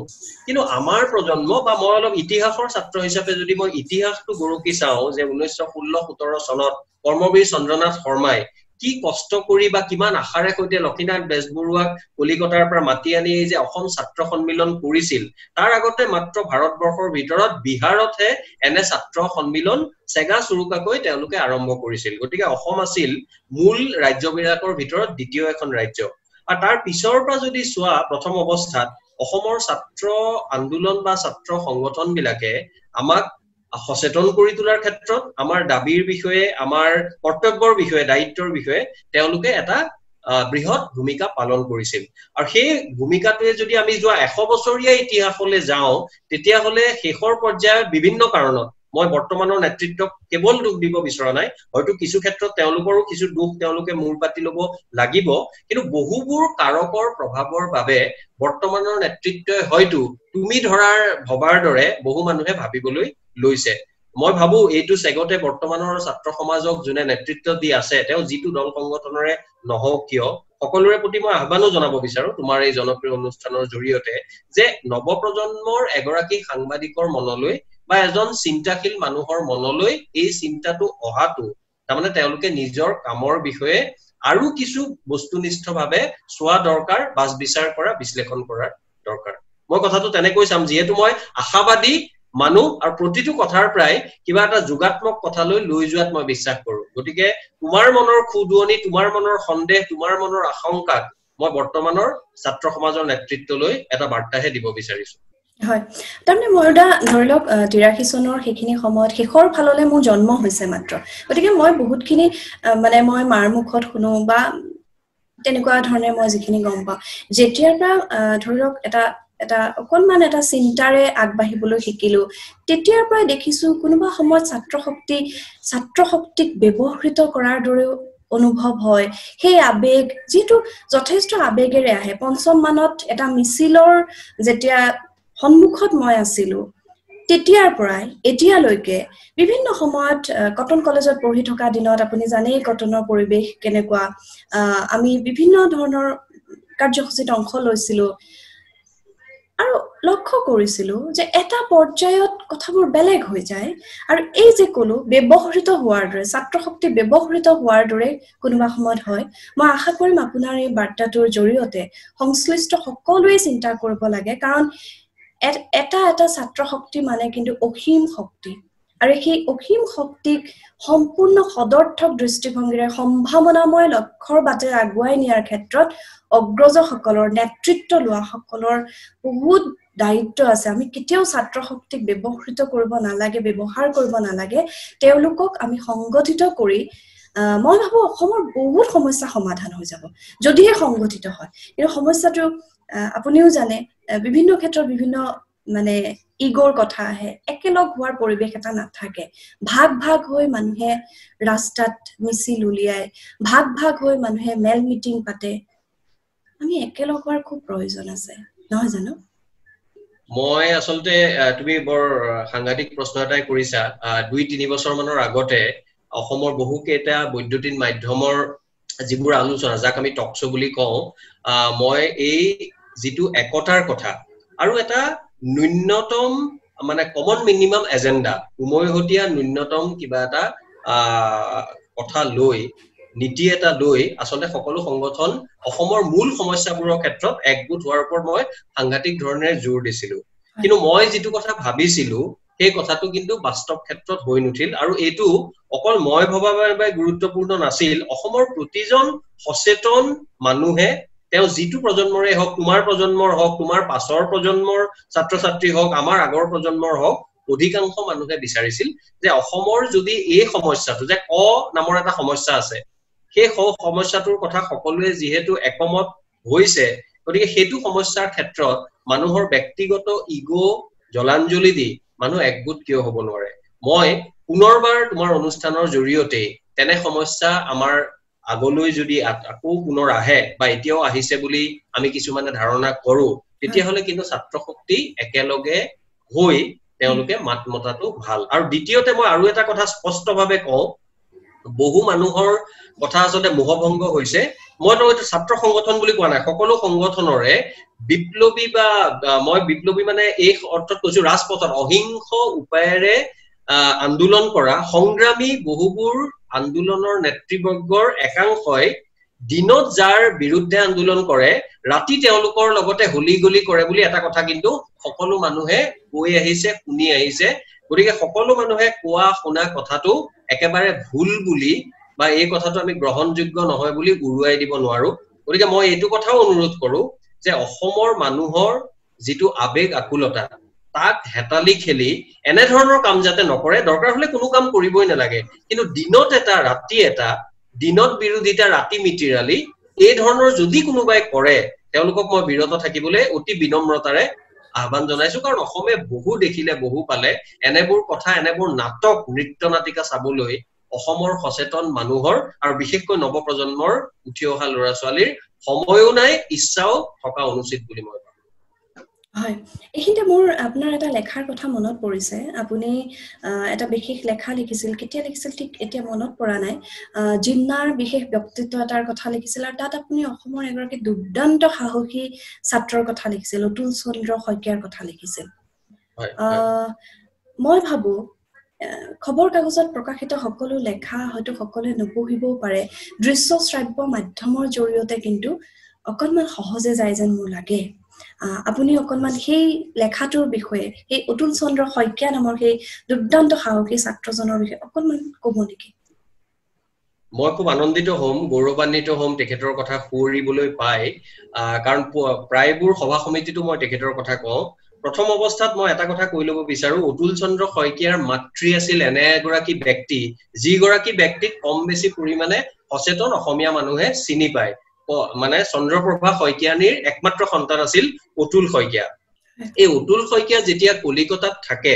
কিন্তু আমাৰ প্ৰজন্ম বা মই অলপ ইতিহাসৰ ছাত্ৰ হিচাপে যদি মই ইতিহাসটো গৰকি চাওঁ যে 1916-17 চনত কৰ্মবীৰ চন্দ্ৰনাথ শৰ্মাই কি কষ্ট কৰি বা কিমান আশাৰে সৈতে লক্ষীনাথ বেজবৰুৱাক কলিকতাৰ পৰা মাতি আনি যে অসম ছাত্ৰ সন্মিলন কৰিছিল তাৰ আগতে মাত্ৰ ভাৰতবৰ্ষৰ ভিতৰত বিহাৰতহে এনে ছাত্ৰ সন্মিলন চেগা চুৰুকাকৈ তেওঁলোকে আৰম্ভ কৰিছিল গতিকে অসম আছিল মূল ৰাজ্যবিলাকৰ ভিতৰত দ্বিতীয় এখন ৰাজ্য আৰু তাৰ পিছৰ পৰা যদি চোৱা প্ৰথম অৱস্থাত অসমৰ ছাত্ৰ আন্দোলন বা ছাত্ৰ সংগঠন বিলাকে আমাক সচেতন কৰি তোলাৰ ক্ষেত্ৰত আমাৰ দাবীৰ বিষয়ে আমাৰ কৰ্তব্যৰ বিষয়ে দায়িত্বৰ বিষয়ে তেওঁলোকে এটা বৃহৎ ভূমিকা পালন কৰিছিল আৰু সেই ভূমিকাটোৱে যদি আমি যোৱা 100 বছৰীয়া ইতিহাসলৈ যাওঁ তেতিয়াহলে শেষৰ পৰ্যায়ত বিভিন্ন কাৰণত মই বৰ্তমানৰ নেতৃত্বক কেৱল দুখ দিব বিচৰা নাই হয়তো কিছু ক্ষেত্ৰত তেওঁলোকৰো কিছু দুখ তেওঁলোকে মূৰ পাতি ল'ব লাগিব কিন্তু বহুবোৰ কাৰকৰ প্ৰভাৱৰ বাবে বৰ্তমানৰ নেতৃত্বই হয়তো তুমি ধৰাৰ ভবাৰ দৰে বহু মানুহে ভাবিবলৈ লৈছে মই ভাবো এইটো সেগতে বৰ্তমানৰ ছাত্ৰ সমাজক যোনে নেতৃত্ব দি আছে তেওঁ যিটো দল সংগঠনৰে নহওক কিয় সকলোৰে প্ৰতি মই আহ্বানো জনাব বিচাৰো তোমাৰ এই জনপ্ৰিয় অনুষ্ঠানৰ জৰিয়তে যে নৱপ্ৰজন্মৰ এগৰাকী সাংবাদিকৰ মনলৈ বা এজন চিন্তাশীল মানুহৰ মনলৈ এই চিন্তাটো অহাটো তাৰমানে তেওঁলোকে নিজৰ কামৰ বিষয়ে আৰু কিছু বস্তুনিষ্ঠভাৱে চোৱা দৰকাৰ বাছ বিচাৰ কৰা বিশ্লেষণ কৰাৰ দৰকাৰ মই কথাটো তেনেকৈ চাম যিহেতু মই আশাবাদী মানুহ আৰু প্ৰতিটো কথাৰ প্ৰায় কিবা এটা যোগাত্মক কথালৈ লৈ যোৱাত মই বিশ্বাস কৰো গতিকে তোমাৰ মনৰ খুদুৱনি তোমাৰ মনৰ সন্দেহ তোমাৰ মনৰ আশংকাক মই বৰ্তমানৰ ছাত্ৰ সমাজৰ নেতৃত্বলৈ এটা বাৰ্তাহে দিব বিচাৰিছো হয় তাৰমানে মৰদা ধৰি লওক 83 চনৰ সেইখিনি সময়ত শেষৰ ফাললৈ মোৰ জন্ম হৈছে মাত্ৰ গতিকে মই বহুতখিনি মানে মই মাৰ মুখত শুনো বা তেনেকুৱা ধৰণে মই যিখিনি গম পাওঁ যেতিয়াৰ পৰা ধৰি লওক এটা অকনমান এটা চিন্তাৰে আগবাঢ়িবলৈ শিকিলো তেতিয়াৰ পৰা দেখিছো কোনোবা সময়ত ছাত্ৰ শক্তিক ব্যৱহৃত কৰাৰ দৰেও অনুভৱ হয় সেই আবেগ যেটো যথেষ্ট আবেগেৰে আহে পঞ্চম মানত এটা মিছিলৰ যেতিয়া সন্মুখত মই আছিলো তেতিয়াৰ পৰাই এতিয়ালৈকে বিভিন্ন সময়ত কটন কলেজত পঢ়ি থকা দিনত আপুনি জানেই কটনৰ পৰিবেশ কেনেকুৱা আমি বিভিন্ন ধৰণৰ কাৰ্যসূচীত অংশ লৈছিলো আৰু লক্ষ্য কৰিছিলো যে এটা পৰ্যায়ত কথাবোৰ বেলেগ হৈ যায় আৰু এই যে কোনো ব্যৱহৃত হোৱাৰ দৰে ছাত্ৰ শক্তি ব্যৱহৃত হোৱাৰ দৰে কোনোবা সময়ত হয় মই আশা কৰিম আপোনাৰ এই বাৰ্তাটোৰ জৰিয়তে সংশ্লিষ্ট সকলোৱে চিন্তা কৰিব লাগে কাৰণ এটা ছাত্ৰ শক্তি মানে কিন্তু অসীম শক্তি আৰু সেই অসীম শক্তিক সম্পূৰ্ণ সদৰ্থক দৃষ্টিভংগীৰে সম্ভাৱনাময় লক্ষ্যৰ বাটে আগুৱাই নিয়াৰ ক্ষেত্ৰত অগ্ৰজসকলৰ নেতৃত্ব লোৱা সকলৰ বহুত দায়িত্ব আছে আমি কেতিয়াও ছাত্ৰ শক্তিক ব্যৱহৃত কৰিব নালাগে ব্যৱহাৰ কৰিব নালাগে তেওঁলোকক আমি সংগঠিত কৰি মই ভাবো অসমৰ বহুত সমস্যা সমাধান হৈ যাব যদিহে সংগঠিত হয় এই সমস্যাটো আপুনিও জানে বিভিন্ন ক্ষেত্ৰত বিভিন্ন মানে ইগোৰ কথা আহে একেলগ হোৱাৰ পৰিবেশ এটা নাথাকে ভাগ হৈ মানুহে ৰাস্তাত মিছিল উলিয়ায় ভাগ হৈ মানুহে মেল মিটিং পাতে আমি একেলগ হোৱাৰ খুব প্ৰয়োজন আছে নহয় জানো মই আসলতে তুমি বৰ সাংঘাতিক প্ৰশ্ন এটাই কৰিছা 2-3 বছৰ মানৰ আগতে অসমৰ বহু কেইটা বৈদ্যুতিন মাধ্যমৰ যিবোৰ আলোচনা যাক আমি টক শ্ব' বুলি কওঁ মই এই যিটো একতাৰ কথা আৰু এটা ন্যূনতম মানে কমন মিনিমাম এজেন্ডা উমৈহতীয়া ন্যূনতম কিবা এটা কথা লৈ নীতি এটা লৈ আসলে সকলো সংগঠন অসমৰ মূল সমস্যাবোৰৰ ক্ষেত্ৰত একগোট হোৱাৰ ওপৰত মই সাংঘাতিক ধৰণে জোৰ দিছিলো কিন্তু মই যেটো কথা ভাবিছিলো সেই কথাটো কিন্তু বাস্তৱ ক্ষেত্ৰত হৈ নুঠিল আৰু এটো অকল মই ভবাৰ বাবে গুৰুত্বপূৰ্ণ নাছিল অসমৰ প্ৰতিজন সচেতন মানুহে তেওঁ যেটো প্ৰজন্মৰে হওক তোমাৰ প্ৰজন্মৰ হওক তোমাৰ পাছৰ প্ৰজন্মৰ ছাত্ৰ ছাত্ৰী হওক আমাৰ আগৰ প্ৰজন্মৰ হওক অধিকাংশ মানুহে বিচাৰিছিল যে অসমৰ যদি এই সমস্যাটো যে নামৰ এটা সমস্যা আছে সেই সমস্যাটোৰ কথা সকলোৱে যেহেতু একমত হৈছে গতিকে হেতু সমস্যাৰ ক্ষেত্ৰত মানুহৰ ব্যক্তিগত ইগো জলাঞ্জলি দি মানুহ একগোট কিয় হ'ব নোৱাৰে মই পুনৰবাৰ তোমাৰ অনুষ্ঠানৰ জৰিয়তে তেনে সমস্যা আমাৰ আগলৈ যদি আকৌ পুনৰ আহে বা এতিয়াও আহিছে বুলি আমি কিছুমানে ধাৰণা কৰো তেতিয়াহলে কিন্তু ছাত্ৰ শক্তি একেলগে হৈ তেওঁলোকে মাত মতাটো ভাল আৰু দ্বিতীয়তে মই আৰু এটা কথা স্পষ্টভাৱে কওঁ বহু মানুহৰ কথা আসলে মোহভংগ হৈছে মই তো এটা ছাত্ৰ সংগঠন বুলি কোৱা নাই সকলো সংগঠনৰে বিপ্লবী বা মই বিপ্লবী মানে এই অৰ্থত কৈছো ৰাজপথত অহিংস উপায়েৰে আন্দোলন কৰা সংগ্ৰামী বহুবোৰ আন্দোলনৰ নেতৃবৰ্গৰ একাংশই দিনত যাৰ বিৰুদ্ধে আন্দোলন কৰে ৰাতি তেওঁলোকৰ লগতে হলিগলি কৰে বুলি এটা কথা কিন্তু সকলো মানুহে কৈ আহিছে শুনি আহিছে গতিকে সকলো মানুহে কোৱা শুনা কথাটো একেবাৰে ভুল বুলি বা এই কথাটো আমি গ্ৰহণযোগ্য নহয় বুলি উৰুৱাই দিব নোৱাৰো গতিকে মই এইটো কথাও অনুৰোধ কৰো যে অসমৰ মানুহৰ যিটো আবেগ আকুলতা তাক হেতালি খেলি এনে ধৰণৰ কাম যাতে নকৰে দৰকাৰ হলে কোনো কাম কৰিবই নালাগে কিন্তু দিনত এটা ৰাতি এটা দিনত বিৰোধিতা ৰাতি মিতিৰালি এই ধৰণৰ যদি কোনোবাই কৰে তেওঁলোকক মই বিৰত থাকিবলৈ অতি বিনম্ৰতাৰে আহ্বান জনাইছো কাৰণ অসমে বহু দেখিলে বহু পালে এনেবোৰ কথা এনেবোৰ নাটক নৃত্য নাটিকা চাবলৈ অসমৰ সচেতন মানুহৰ আৰু বিশেষকৈ নৱপ্ৰজন্মৰ উঠি অহা ল'ৰা ছোৱালীৰ সময়ও নাই ইচ্ছাও থকা অনুচিত বুলি মই ভাবো হয় এইখিনিতে মোৰ আপোনাৰ এটা লেখাৰ কথা মনত পৰিছে আপুনি এটা বিশেষ লেখা লিখিছিল কেতিয়া লিখিছিল ঠিক এতিয়া মনত পৰা নাই জিন্নাৰ বিশেষ ব্যক্তিত্ব এটাৰ কথা লিখিছিল আৰু তাত আপুনি অসমৰ এগৰাকী দুৰ্দান্ত সাহসী ছাত্ৰৰ কথা লিখিছিল অতুল চন্দ্ৰ শইকীয়াৰ কথা লিখিছিল মই ভাবো খবৰ কাগজত প্ৰকাশিত সকলো লেখা হয়তো সকলোৱে নপঢ়িবও পাৰে দৃশ্য শ্ৰাব্য মাধ্যমৰ জৰিয়তে কিন্তু অকনমান সহজে যায় যেন মোৰ লাগে আপুনি অকনমান সেই লেখাটোৰ বিষয়ে এই অতুল চন্দ্ৰ শইকীয়া নামৰ সেই দুৰ্দান্ত সাহসী ছাত্ৰজনৰ বিষয়ে অকনমান ক'ব নেকি মই খুব আনন্দিত হ'ম গৌৰৱান্বিত হ'ম তেখেতৰ কথা সুৰিবলৈ পাই কাৰণ প্ৰায়বোৰ সভা সমিতিটো মই তেখেতৰ কথা কওঁ প্ৰথম অৱস্থাত মই এটা কথা কৈ ল'ব বিচাৰো অতুল চন্দ্ৰ শইকীয়াৰ মাতৃ আছিল এনে এগৰাকী ব্যক্তি যি গৰাকী ব্যক্তিক কম বেছি পৰিমাণে সচেতন অসমীয়া মানুহে চিনি পায় মানে চন্দ্ৰপ্ৰভা শইকীয়ানীৰ একমাত্ৰ সন্তান আছিল অতুল শইকীয়া এই অতুল শইকীয়া যেতিয়া কলিকতাত থাকে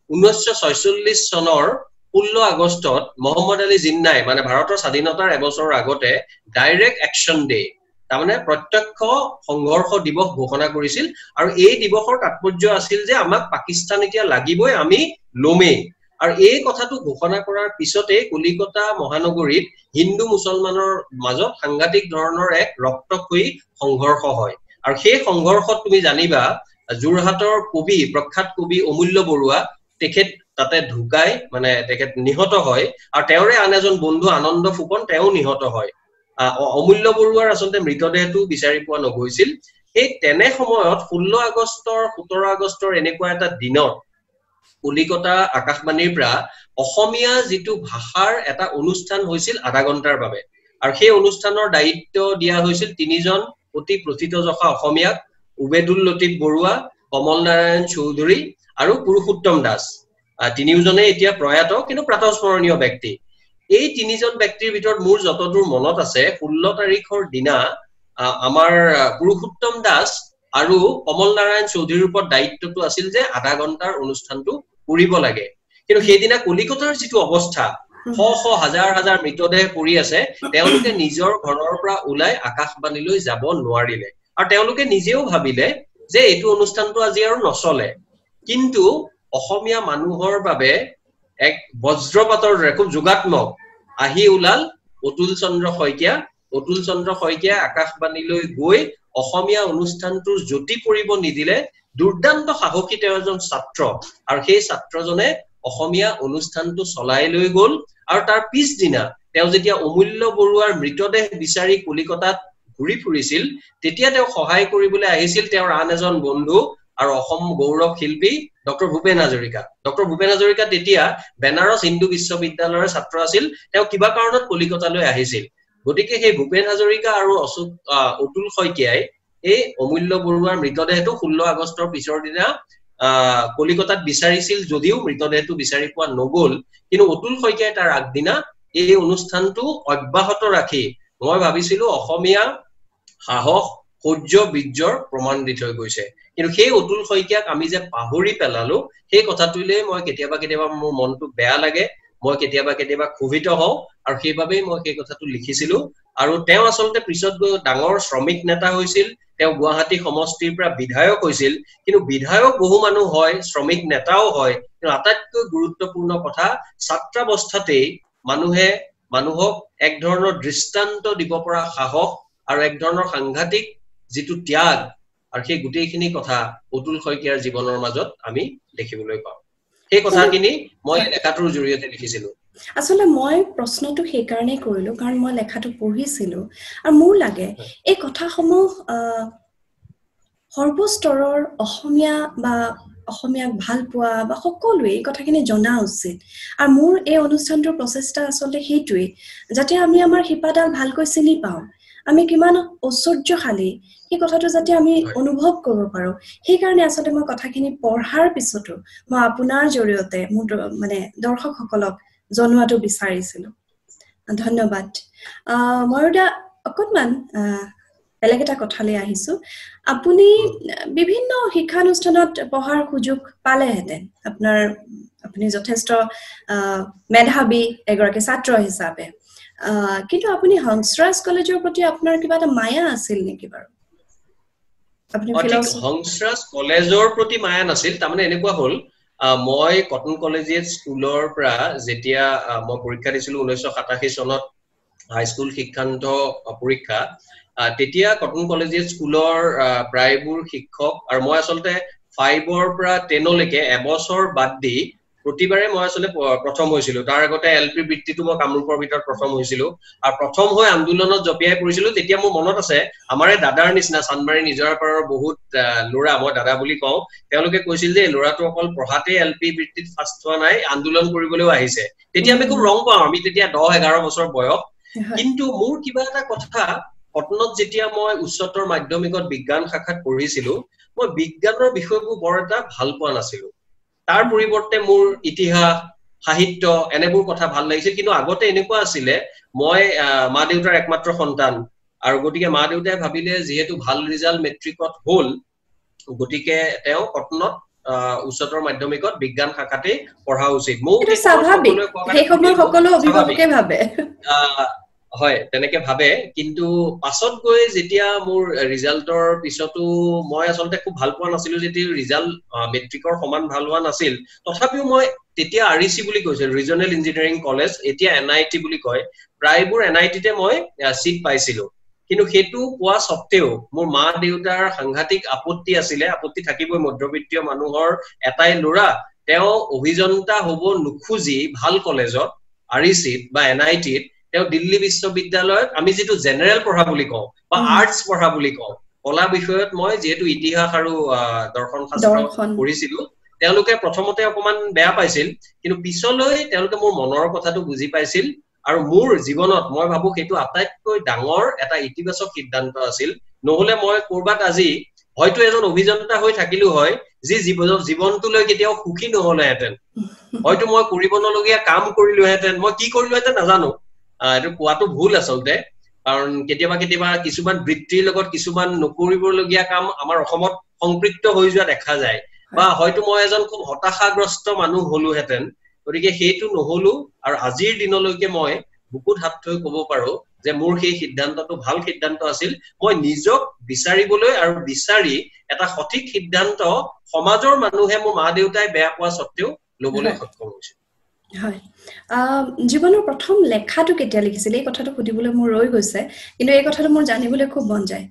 1946 চনৰ 16 আগষ্টত মোহাম্মদ আলী জিন্নাই মানে ভাৰতৰ স্বাধীনতাৰ এবছৰৰ আগতে ডাইৰেক্ট একচন ডে তাৰমানে প্ৰত্যক্ষ সংঘৰ্ষ দিৱস ঘোষণা কৰিছিল আৰু এই দিৱসৰ তাৎপৰ্য আছিল যে আমাক পাকিস্তান এতিয়া লাগিবই আমি লমেই আৰু এই কথাটো ঘোষণা কৰাৰ পিছতে কলিকতা মহানগৰীত হিন্দু মুছলমানৰ মাজত সাংঘাতিক ধৰণৰ এক ৰক্তক্ষয়ী সংঘৰ্ষ হয় আৰু সেই সংঘৰ্ষত তুমি জানিবা যোৰহাটৰ কবি প্ৰখ্যাত কবি অমূল্য বৰুৱা তেখেত তাতে ঢুকাই মানে তেখেত নিহত হয় আৰু তেওঁৰে আন এজন বন্ধু আনন্দ ফুকন তেওঁ নিহত হয় অমূল্য বৰুৱাৰ আসলতে মৃতদেহটো বিচাৰি পোৱা নগৈছিল এই তেনে সময়ত 16 আগষ্টৰ 17 আগষ্টৰ এনেকুৱা এটা দিনত কলিকতা আকাশবাণীৰ পৰা অসমীয়া যিটো ভাষাৰ এটা অনুষ্ঠান হৈছিল আধা ঘণ্টাৰ বাবে আৰু সেই অনুষ্ঠানৰ দায়িত্ব দিয়া হৈছিল তিনিজন অতি প্ৰথিতযশা অসমীয়াক উবেদুল লতিফ বৰুৱা কমল নাৰায়ণ চৌধুৰী আৰু পুৰুষোত্তম দাস তিনিওজনে এতিয়া প্ৰয়াত কিন্তু প্ৰাতঃস্মৰণীয় ব্যক্তি এই তিনিজন ব্যক্তিৰ ভিতৰত মোৰ যতদূৰ মনত আছে 16 তাৰিখৰ দিনা আমাৰ পুৰুষোত্তম দাস আৰু কমল নাৰায়ণ চৌধুৰীৰ ওপৰত দায়িত্বটো আছিল যে আধা ঘণ্টাৰ অনুষ্ঠানটো কৰিব লাগে কিন্তু সেইদিনা কলিকতাৰ যিটো অৱস্থা শ হাজাৰ হাজাৰ মৃতদেহ পৰি আছে তেওঁলোকে নিজৰ ঘৰৰ পৰা ওলাই আকাশবাণীলৈ যাব নোৱাৰিলে আৰু তেওঁলোকে নিজেও ভাবিলে যে এইটো অনুষ্ঠানটো আজি আৰু নচলে কিন্তু অসমীয়া মানুহৰ বাবে এক বজ্ৰপাতৰ খুব যোগাত্মক আহি ওলাল অতুল চন্দ্ৰ শইকীয়া আকাশবাণীলৈ গৈ অসমীয়া অনুষ্ঠানটোৰ জ্যোতি পৰিব নিদিলে দুৰ্দান্ত সাহসী তেওঁ এজন ছাত্ৰ আৰু সেই ছাত্ৰজনে অসমীয়া অনুষ্ঠানটো চলাই লৈ গ'ল আৰু তাৰ পিছদিনা তেওঁ যেতিয়া অমূল্য বৰুৱাৰ মৃতদেহ বিচাৰি কলিকতাত ঘূৰি ফুৰিছিল তেতিয়া তেওঁ সহায় কৰিবলৈ আহিছিল তেওঁৰ আন এজন বন্ধু আৰু অসম গৌৰৱ শিল্পী ডক্টৰ ভূপেন হাজৰিকা তেতিয়া বেনাৰস হিন্দু বিশ্ববিদ্যালয়ৰ ছাত্ৰ আছিল তেওঁ কিবা কাৰণত কলিকতালৈ আহিছিল গতিকে সেই ভূপেন হাজৰিকা আৰু অতুল শইকীয়াই এই অমূল্য বৰুৱাৰ মৃতদেহটো 16 আগষ্টৰ পিছৰ দিনা কলিকতাত বিচাৰিছিল যদিও মৃতদেহটো বিচাৰি পোৱা নগল কিন্তু অতুল শইকীয়াই তাৰ আগদিনা এই অনুষ্ঠানটো অব্যাহত ৰাখি মই ভাবিছিলো অসমীয়া সাহস সৌৰ্য বীৰ্যৰ প্ৰমাণ দি থৈ গৈছে কিন্তু সেই অতুল শইকীয়াক আমি যে পাহৰি পেলালো সেই কথাটোলৈ মই কেতিয়াবা মোৰ মনটো বেয়া লাগে মই কেতিয়াবা কেতিয়াবা ক্ষোভিত হওঁ আৰু সেইবাবেই মই সেই কথাটো লিখিছিলো আৰু তেওঁ আসলতে পিছত গৈ ডাঙৰ শ্ৰমিক নেতা হৈছিল তেওঁ গুৱাহাটী সমষ্টিৰ পৰা বিধায়ক হৈছিল কিন্তু বিধায়ক বহু মানুহ হয় শ্ৰমিক নেতাও হয় কিন্তু আটাইতকৈ গুৰুত্বপূৰ্ণ কথা ছাত্ৰাৱস্থাতেই মানুহক এক ধৰণৰ দৃষ্টান্ত দিব পৰা সাহস আৰু এক ধৰণৰ সাংঘাতিক যিটো ত্যাগ আৰু সেই গোটেইখিনি কথা অতুল শইকীয়াৰ জীৱনৰ মাজত আমি দেখিবলৈ পাওঁ সেই কথাখিনি মই লেখাটোৰ জৰিয়তে লিখিছিলো আসলে মই প্ৰশ্নটো সেই কাৰণে কৰিলো কাৰণ মই লেখাটো পঢ়িছিলো আৰু মোৰ লাগে এই কথাসমূহ সৰ্বস্তৰৰ অসমীয়া বা অসমীয়াক ভাল পোৱা বা সকলোৱে এই কথাখিনি জনা উচিত আৰু মোৰ এই অনুষ্ঠানটোৰ প্ৰচেষ্টা আসলে সেইটোৱে যাতে আমি আমাৰ শিপাডাল ভালকৈ চিনি পাওঁ আমি কিমান ঐশ্বৰ্যশালী সেই কথাটো যাতে আমি অনুভৱ কৰিব পাৰো সেই কাৰণে আসলে মই কথাখিনি পঢ়াৰ পিছতো মই আপোনাৰ জৰিয়তে মোৰ মানে দৰ্শকসকলক জনোৱাটো বিচাৰিছিলো ধন্যবাদ মৰুদা অকণমান বেলেগ এটা কথালৈ আহিছো আপুনি বিভিন্ন শিক্ষানুষ্ঠানত পঢ়াৰ সুযোগ পালেহেঁতেন আপুনি যথেষ্ট মেধাৱী এগৰাকী ছাত্ৰ হিচাপে কিন্তু আপুনি হংসৰাজ কলেজৰ প্ৰতি আপোনাৰ কিবা এটা মায়া আছিল নেকি বাৰু আপুনি হংসৰাজ কলেজৰ প্ৰতি মায়া নাছিল তাৰমানে এনেকুৱা হ'ল মই কটন কলেজিয়েট স্কুলৰ পৰা যেতিয়া মই পৰীক্ষা দিছিলো 1987 চনত হাইস্কুল শিক্ষান্ত পৰীক্ষা তেতিয়া কটন কলেজিয়েট স্কুলৰ প্ৰায়বোৰ শিক্ষক আৰু মই আসলতে 5ৰ পৰা 10 লৈকে এবছৰ বাদ দি প্ৰতিবাৰে মই আসলে প্ৰথম হৈছিলো তাৰ আগতে এলপি বৃত্তিটো মই কামৰূপৰ ভিতৰত প্ৰথম হৈছিলো আৰু প্ৰথম হৈ আন্দোলনত জপিয়াই পৰিছিলো তেতিয়া মোৰ মনত আছে আমাৰে দাদাৰ নিচিনা চানমাৰী নিজৰ পাৰৰ বহুত লৰা মই দাদা বুলি কওঁ তেওঁলোকে কৈছিল যে লৰাটো অকল পঢ়াতে এলপি বৃত্তিত ফাৰ্ষ্ট হোৱা নাই আন্দোলন কৰিবলৈও আহিছে তেতিয়া আমি খুব ৰং পাওঁ আমি তেতিয়া 10-11 বছৰ বয়স কিন্তু মোৰ কিবা এটা কথা কটনত যেতিয়া মই উচ্চতৰ মাধ্যমিকত বিজ্ঞান শাখাত পঢ়িছিলো মই বিজ্ঞানৰ বিষয়বোৰ বৰ এটা ভাল পোৱা নাছিলো তাৰ পৰিৱৰ্তে মোৰ ইতিহাস সাহিত্য এনেবোৰ কথা ভাল লাগিছিল কিন্তু আগতে এনেকুৱা আছিলে মই মা দেউতাৰ একমাত্ৰ সন্তান আৰু গতিকে মা দেউতাই ভাবিলে যেহেতু ভাল ৰিজাল্ট মেট্ৰিকত হ'ল গতিকে তেওঁ কটনত উচ্চতৰ মাধ্যমিকত বিজ্ঞান শাখাতে পঢ়া উচিত মোক স্বাভাৱিক সেই সময় সকলো অভিভাৱকে ভাবে হয় তেনেকে ভাবে কিন্তু পাছত গৈ যেতিয়া মোৰ ৰিজাল্টৰ পিছতো মই আসলতে খুব ভাল পোৱা নাছিলো যেতিয়া ৰিজাল্ট মেট্ৰিকৰ সমান ভাল হোৱা নাছিল তথাপিও মই তেতিয়া আৰইচি বুলি কৈছিল ৰিজনেল ইঞ্জিনিয়াৰিং কলেজ এতিয়া এনআইটি বুলি কয় প্ৰায়বোৰ এনআইটিতে মই সিট পাইছিলো কিন্তু হেতু পোৱা সত্ত্বেও মোৰ মা দেউতাৰ সাংঘাতিক আপত্তি আছিলে আপত্তি থাকিবই মধ্যবিত্তীয় মানুহৰ এটাই লৰা তেওঁ অভিযন্তা হ'ব নুখুজি ভাল কলেজত আৰইচিত বা এনআইটিত তেওঁ দিল্লী বিশ্ববিদ্যালয়ত আমি যেটো জেনাৰেল পঢ়া বুলি কওঁ বা আৰ্টস পঢ়া বুলি কওঁ কলা বিষয়ত মই যেটো ইতিহাস আৰু দৰ্শন শাস্ত্ৰ পঢ়িছিলো তেওঁলোকে প্ৰথমতে অকমান বেয়া পাইছিল কিন্তু পিছলৈ তেওঁলোকে মোৰ মনৰ কথাটো বুজি পাইছিল আৰু মোৰ জীৱনত মই ভাবো হেতু আটাইতকৈ ডাঙৰ এটা ইতিবাচক সিদ্ধান্ত আছিল নহলে মই কৰবাত আজি হয়তো এজন অভিযন্তা হৈ থাকিলো হয় যি জীৱনটোলৈ কেতিয়াও সুখী নহলেহেঁতেন হয়তো মই কৰিব নলগীয়া কাম কৰিলোহেঁতেন মই কি কৰিলোহেঁতেন নাজানো এটো কোৱাটো ভুল আসলতে কাৰণ কেতিয়াবা কিছুমান বৃত্তিৰ লগত কিছুমান নকৰিবলগীয়া কাম আমাৰ অসমত সংপৃক্ত হৈ যোৱা দেখা যায় বা হয়তো মই এজন খুব হতাশাগ্ৰস্ত মানুহ হলোহেঁতেন গতিকে হেতু নহলো আৰু আজিৰ দিনলৈকে মই বুকুত হাত থৈ ক'ব পাৰো যে মোৰ সেই সিদ্ধান্তটো ভাল সিদ্ধান্ত আছিল মই নিজক বিচাৰিবলৈ আৰু বিচাৰি এটা সঠিক সিদ্ধান্ত সমাজৰ মানুহে মোৰ মা দেউতাই বেয়া পোৱা সত্ত্বেও লবলৈ সক্ষম হৈছিল হয় জীৱনৰ প্ৰথম লেখাটো কেতিয়া লিখিছিল এই কথাটো সুধিবলৈ মোৰ ৰৈ গৈছে কিন্তু এই কথাটো মোৰ জানিবলৈ খুব মন যায়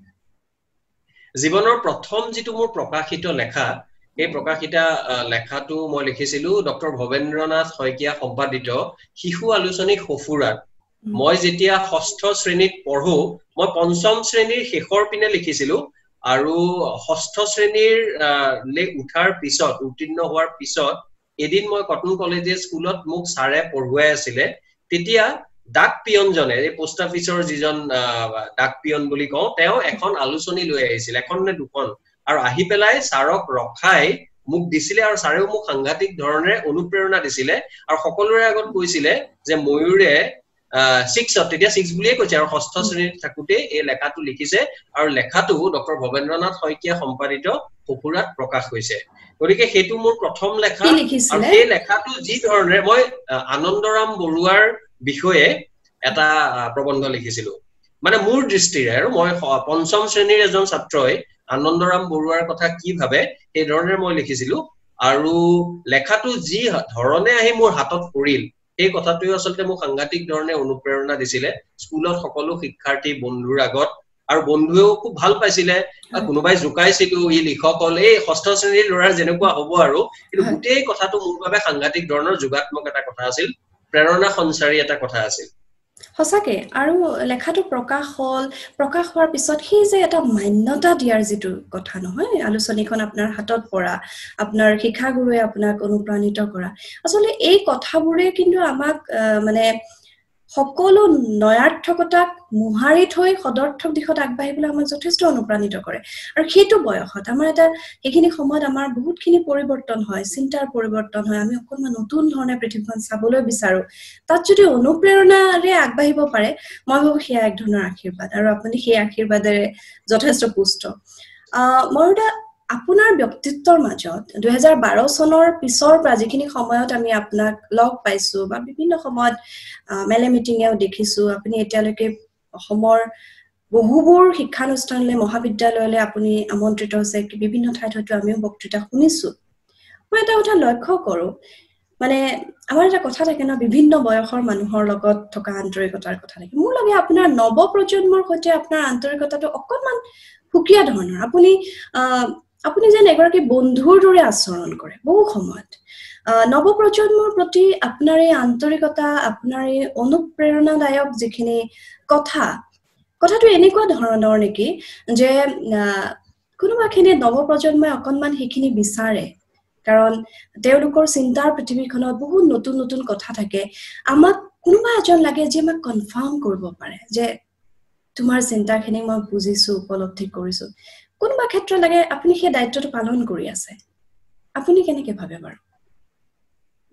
জীৱনৰ প্ৰথম যেটো মোৰ প্ৰকাশিত লেখা এই প্ৰকাশিতা লেখাটো মই লিখিছিলো ডক্টৰ ভবেন্দ্ৰনাথ শইকীয়া সম্পাদিত শিশু আলোচনী সফুৰাত মই যেতিয়া ষষ্ঠ শ্ৰেণীত পঢ়ো মই পঞ্চম শ্ৰেণীৰ শেষৰ পিনে লিখিছিলো আৰু ষষ্ঠ শ্ৰেণীৰ লে উঠাৰ পিছত উত্তীৰ্ণ হোৱাৰ পিছত এদিন মই কটন কলেজিয়েট স্কুলত মোক সাৰে পঢ়ুৱাই আছিলে তেতিয়া ডাক পিয়নজনে এই পোষ্ট অফিচৰ যিজন ডাক পিয়ন বুলি কওঁ তেওঁ এখন আলোচনী লৈ আহিছিল এখন নে দুখন আৰু আহি পেলাই সাৰক ৰখাই মোক দিছিলে আৰু সাৰেও মোক সাংঘাতিক ধৰণে অনুপ্ৰেৰণা দিছিলে আৰু সকলোৰে আগত কৈছিলে যে ময়ূৰে 6 তেতিয়া 6 বুলিয়ে কৈছে আৰু ষষ্ঠ শ্ৰেণীত থাকোতে এই লেখাটো লিখিছে আৰু লেখাটো ডক্টৰ ভবেন্দ্ৰনাথ শইকীয়া সম্পাদিত সফুৰাত প্ৰকাশ হৈছে গতিকে সেইটো মোৰ প্ৰথম লেখা আৰু সেই লেখাটো যি ধৰণে মই আনন্দৰাম বৰুৱাৰ বিষয়ে এটা প্ৰবন্ধ লিখিছিলো মানে মোৰ দৃষ্টিৰে আৰু মই পঞ্চম শ্ৰেণীৰ এজন ছাত্ৰই আনন্দৰাম বৰুৱাৰ কথা কি ভাবে সেই ধৰণে মই লিখিছিলো আৰু লেখাটো যি ধৰণে আহি মোৰ হাতত পৰিল এই কথাটোই আসলতে মোক সাংঘাতিক ধৰণে অনুপ্ৰেৰণা দিছিলে স্কুলত সকলো শিক্ষাৰ্থী বন্ধুৰ আগত আৰু বন্ধুৱেও খুব ভাল পাইছিলে কোনোবাই জুকাইছিল ই লিখক হল এই ষষ্ঠ শ্ৰেণীৰ ল'ৰাৰ যেনেকুৱা হ'ব আৰু কিন্তু গোটেই কথাটো মোৰ বাবে সাংঘাতিক ধৰণৰ যোগাত্মক এটা কথা আছিল প্ৰেৰণা সঞ্চাৰী এটা কথা আছিল সঁচাকে আৰু লেখাটো প্ৰকাশ হোৱাৰ পিছত সেই যে এটা মান্যতা দিয়াৰ যিটো কথা নহয় আলোচনীখন আপোনাৰ হাতত পৰা আপোনাৰ শিক্ষাগুৰুৱে আপোনাক অনুপ্ৰাণিত কৰা আচলতে এই কথাবোৰে কিন্তু আমাক মানে সকলো নয়াৰ্থকতাক মুহাৰি থৈ সদৰ্থক দিশত আগবাঢ়িবলৈ আমাক যথেষ্ট অনুপ্ৰাণিত কৰে আৰু সেইটো বয়সত আমাৰ এটা সেইখিনি সময়ত আমাৰ বহুতখিনি পৰিৱৰ্তন হয় চিন্তাৰ পৰিৱৰ্তন হয় আমি অকণমান নতুন ধৰণে পৃথিৱীখন চাবলৈ বিচাৰো তাত যদি অনুপ্ৰেৰণাৰে আগবাঢ়িব পাৰে মই ভাবো সেয়া এক ধৰণৰ আশীৰ্বাদ আৰু আপুনি সেই আশীৰ্বাদেৰে যথেষ্ট পুষ্ট মৰুদা আপোনাৰ ব্যক্তিত্বৰ মাজত 2012 চনৰ পিছৰ পৰা যিখিনি সময়ত আমি আপোনাক লগ পাইছো বা বিভিন্ন সময়ত মেলে মিটিঙেও দেখিছো আপুনি এতিয়ালৈকে অসমৰ বহুবোৰ শিক্ষানুষ্ঠানলৈ মহাবিদ্যালয়লৈ আপুনি আমন্ত্ৰিত হৈছে বিভিন্ন ঠাইত হয়তো আমিও বক্তৃতা শুনিছো মই এটা কথা লক্ষ্য কৰো মানে আমাৰ এটা কথা থাকে ন বিভিন্ন বয়সৰ মানুহৰ লগত থকা আন্তৰিকতাৰ কথা থাকে মোৰ লাগে আপোনাৰ নৱ প্ৰজন্মৰ সৈতে আপোনাৰ আন্তৰিকতাটো অকণমান সুকীয়া ধৰণৰ আপুনি যেন এগৰাকী বন্ধুৰ দৰে আচৰণ কৰে বহু সময়ত নৱ প্ৰজন্মৰ প্ৰতি আপোনাৰ এই আন্তৰিকতা আপোনাৰ এই অনুপ্ৰেৰণাদায়ক যিখিনি কথাটো এনেকুৱা ধৰণৰ নেকি যে কোনোবাখিনি নৱ প্ৰজন্মই অকণমান সেইখিনি বিচাৰে কাৰণ তেওঁলোকৰ চিন্তাৰ পৃথিৱীখনত বহুত নতুন নতুন কথা থাকে আমাক কোনোবা এজন লাগে যে আমাক কনফাৰ্ম কৰিব পাৰে যে তোমাৰ চিন্তাখিনি মই বুজিছো উপলব্ধি কৰিছো কোনোবা ক্ষেত্ৰত লাগে আপুনি সেই দায়িত্বটো পালন কৰি আছে আপুনি কেনেকৈ ভাবে বাৰু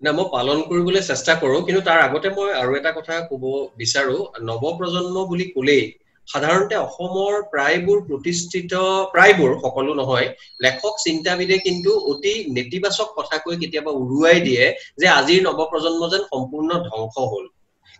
না মই পালন কৰিবলৈ চেষ্টা কৰো কিন্তু তাৰ আগতে মই আৰু এটা কথা ক'ব বিচাৰো নৱ প্ৰজন্ম বুলি ক'লেই সাধাৰণতে অসমৰ প্ৰায়বোৰ প্ৰতিষ্ঠিত প্ৰায়বোৰ সকলো নহয় লেখক চিন্তাবিদে কিন্তু অতি নেতিবাচক কথা কৈ কেতিয়াবা উৰুৱাই দিয়ে যে আজিৰ নৱ প্ৰজন্ম যেন সম্পূৰ্ণ ধ্বংস হ'ল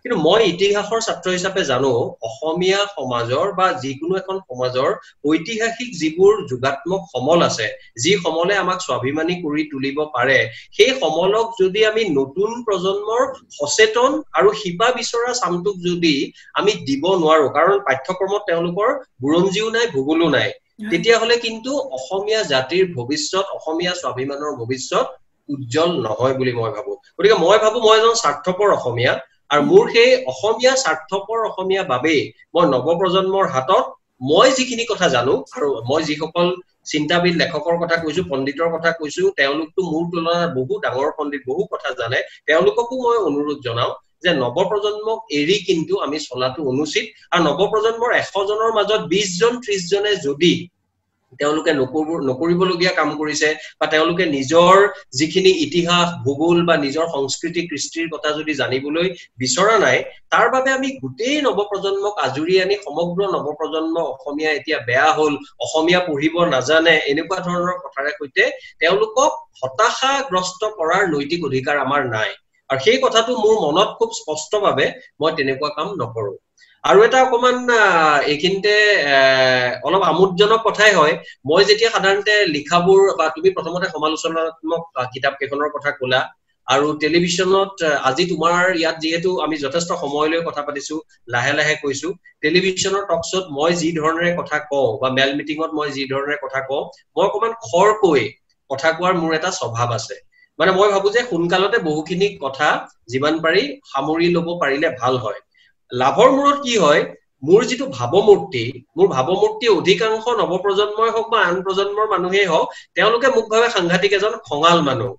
কিন্তু মই ইতিহাসৰ ছাত্ৰ হিচাপে জানো অসমীয়া সমাজৰ বা যিকোনো এখন সমাজৰ ঐতিহাসিক যিবোৰ যোগাত্মক সমল আছে যি সমলে আমাক স্বাভিমানী কৰি তুলিব পাৰে সেই সমলক যদি আমি নতুন প্ৰজন্মৰ সচেতন আৰু শিপা বিচৰা চামটোক যদি আমি দিব নোৱাৰো কাৰণ পাঠ্যক্ৰমত তেওঁলোকৰ বুৰঞ্জীও নাই ভূগোলো নাই তেতিয়াহলে কিন্তু অসমীয়া জাতিৰ ভৱিষ্যত অসমীয়া স্বাভিমানৰ ভৱিষ্যত উজ্জ্বল নহয় বুলি মই ভাবো গতিকে মই ভাবো মই এজন স্বাৰ্থপৰ অসমীয়া আৰু মোৰ সেই অসমীয়া স্বাৰ্থপৰ অসমীয়া বাবে মই নৱপ্ৰজন্মৰ হাতত মই যিখিনি কথা জানো আৰু মই যিসকল চিন্তাবিদ লেখকৰ কথা কৈছো পণ্ডিতৰ কথা কৈছো তেওঁলোকতো মোৰ তুলনাত বহু ডাঙৰ পণ্ডিত বহু কথা জানে তেওঁলোককো মই অনুৰোধ জনাও যে নৱপ্ৰজন্মক এৰি কিন্তু আমি চলাটো অনুচিত আৰু নৱপ্ৰজন্মৰ 100 জনৰ মাজত 20 জন 30 জনে যদি তেওঁলোকে নকৰিবলগীয়া কাম কৰিছে বা তেওঁলোকে নিজৰ যিখিনি ইতিহাস ভূগোল বা নিজৰ সংস্কৃতি কৃষ্টিৰ কথা যদি জানিবলৈ বিচৰা নাই তাৰ বাবে আমি গোটেই নৱপ্ৰজন্মক আজুৰি আনি সমগ্ৰ নৱপ্ৰজন্ম অসমীয়া এতিয়া বেয়া হ'ল অসমীয়া পঢ়িব নাজানে এনেকুৱা ধৰণৰ কথাৰে সৈতে তেওঁলোকক হতাশাগ্ৰস্ত কৰাৰ নৈতিক অধিকাৰ আমাৰ নাই আৰু সেই কথাটো মোৰ মনত খুব স্পষ্টভাৱে মই তেনেকুৱা কাম নকৰো আৰু এটা অকমান এইখিনতে অলপ আমোদজনক কথাই হয় মই যেতিয়া সাধাৰণতে লিখাবোৰ বা তুমি প্ৰথমতে সমালোচনাত্মক কিতাপ কেইখনৰ কথা ক'লা আৰু টেলিভিছনত আজি তোমাৰ ইয়াত যেহেতু আমি যথেষ্ট সময়লৈ কথা পাতিছো লাহে লাহে কৈছো টেলিভিছনৰ টকশ্বত মই যি ধৰণে কথা কওঁ বা মেল মিটিঙত মই যি ধৰণে কথা কওঁ মই অকমান খৰকৈ কথা কোৱাৰ মোৰ এটা স্বভাৱ আছে মানে মই ভাবো যে সোনকালতে বহুখিনি কথা যিমান পাৰি সামৰি ল'ব পাৰিলে ভাল হয় লাভৰ মূৰত কি হয় মোৰ যিটো ভাৱমূৰ্তি অধিকাংশ নৱপ্ৰজন্মই হওক বা আন প্ৰজন্মৰ মানুহেই হওক তেওঁলোকে মোক ভাবে সাংঘাতিক এজন খঙাল মানুহ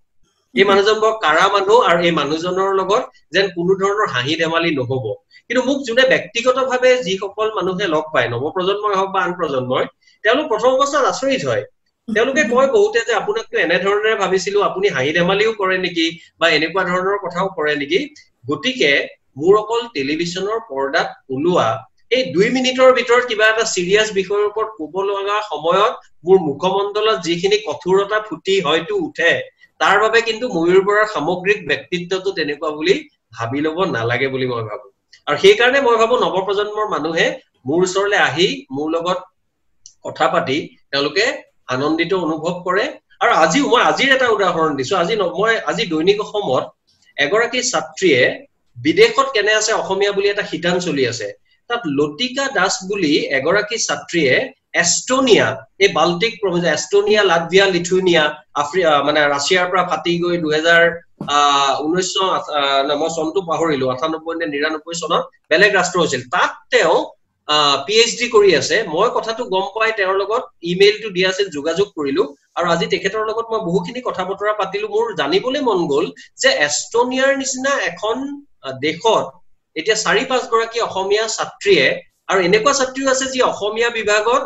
এই মানুহজন বৰ কাৰা মানুহ আৰু এই মানুহজনৰ লগত যেন কোনো ধৰণৰ হাঁহি ধেমালি নহব কিন্তু মোক যোনে ব্যক্তিগতভাৱে যিসকল মানুহে লগ পায় নৱপ্ৰজন্মই হওক বা আন প্ৰজন্মই তেওঁলোক প্ৰথম অৱস্থাত আচৰিত হয় তেওঁলোকে কয় বহুতে যে আপোনাকতো এনে ধৰণেৰে ভাবিছিলো আপুনি হাঁহি ধেমালিও কৰে নেকি বা এনেকুৱা ধৰণৰ কথাও কৰে নেকি গতিকে মোৰ অকল টেলিভিছনৰ পৰ্দাত ওলোৱা এই 2 মিনিটৰ ভিতৰত কিবা এটা সিৰিয়াস বিষয়ৰ ওপৰত ক'ব লগা সময়ত মোৰ মুখমণ্ডলত যিখিনি কঠোৰতা ফুটি হয়তো উঠে তাৰ বাবে কিন্তু ময়ূৰ বৰাৰ সামগ্ৰিক ব্যক্তিত্বটো তেনেকুৱা বুলি ভাবি ল'ব নালাগে বুলি মই ভাবো আৰু সেই কাৰণে মই ভাবো নৱপ্ৰজন্মৰ মানুহে মোৰ ওচৰলৈ আহি মোৰ লগত কথা পাতি তেওঁলোকে আনন্দিত অনুভৱ কৰে আৰু মই আজিৰ এটা উদাহৰণ দিছো আজি দৈনিক অসমত এগৰাকী ছাত্ৰীয়ে বিদেশত কেনে আছে অসমীয়া বুলি এটা শিতান চলি আছে তাত লতিকা দাস বুলি এগৰাকী ছাত্ৰীয়ে এষ্টনিয়া এই Baltic province Estonia Latvia Lithuania মানে ৰাছিয়াৰ পৰা ফাটি গৈ 2019 মই চনটো পাহৰিলো 98 নে 99 চনত বেলেগ ৰাষ্ট্ৰ হৈছিল তাত তেওঁ PhD কৰি আছে মই কথাটো গম পাই তেওঁৰ লগত ইমেইলটো দিয়া আছিল যোগাযোগ কৰিলো আৰু আজি তেখেতৰ লগত মই বহুখিনি কথা বতৰা পাতিলো মোৰ জানিবলৈ মন গল যে এষ্টনিয়াৰ নিচিনা এখন দেশত এতিয়া 4-5 গৰাকী অসমীয়া ছাত্ৰীয়ে আৰু এনেকুৱা ছাত্ৰীও আছে যি অসমীয়া বিভাগত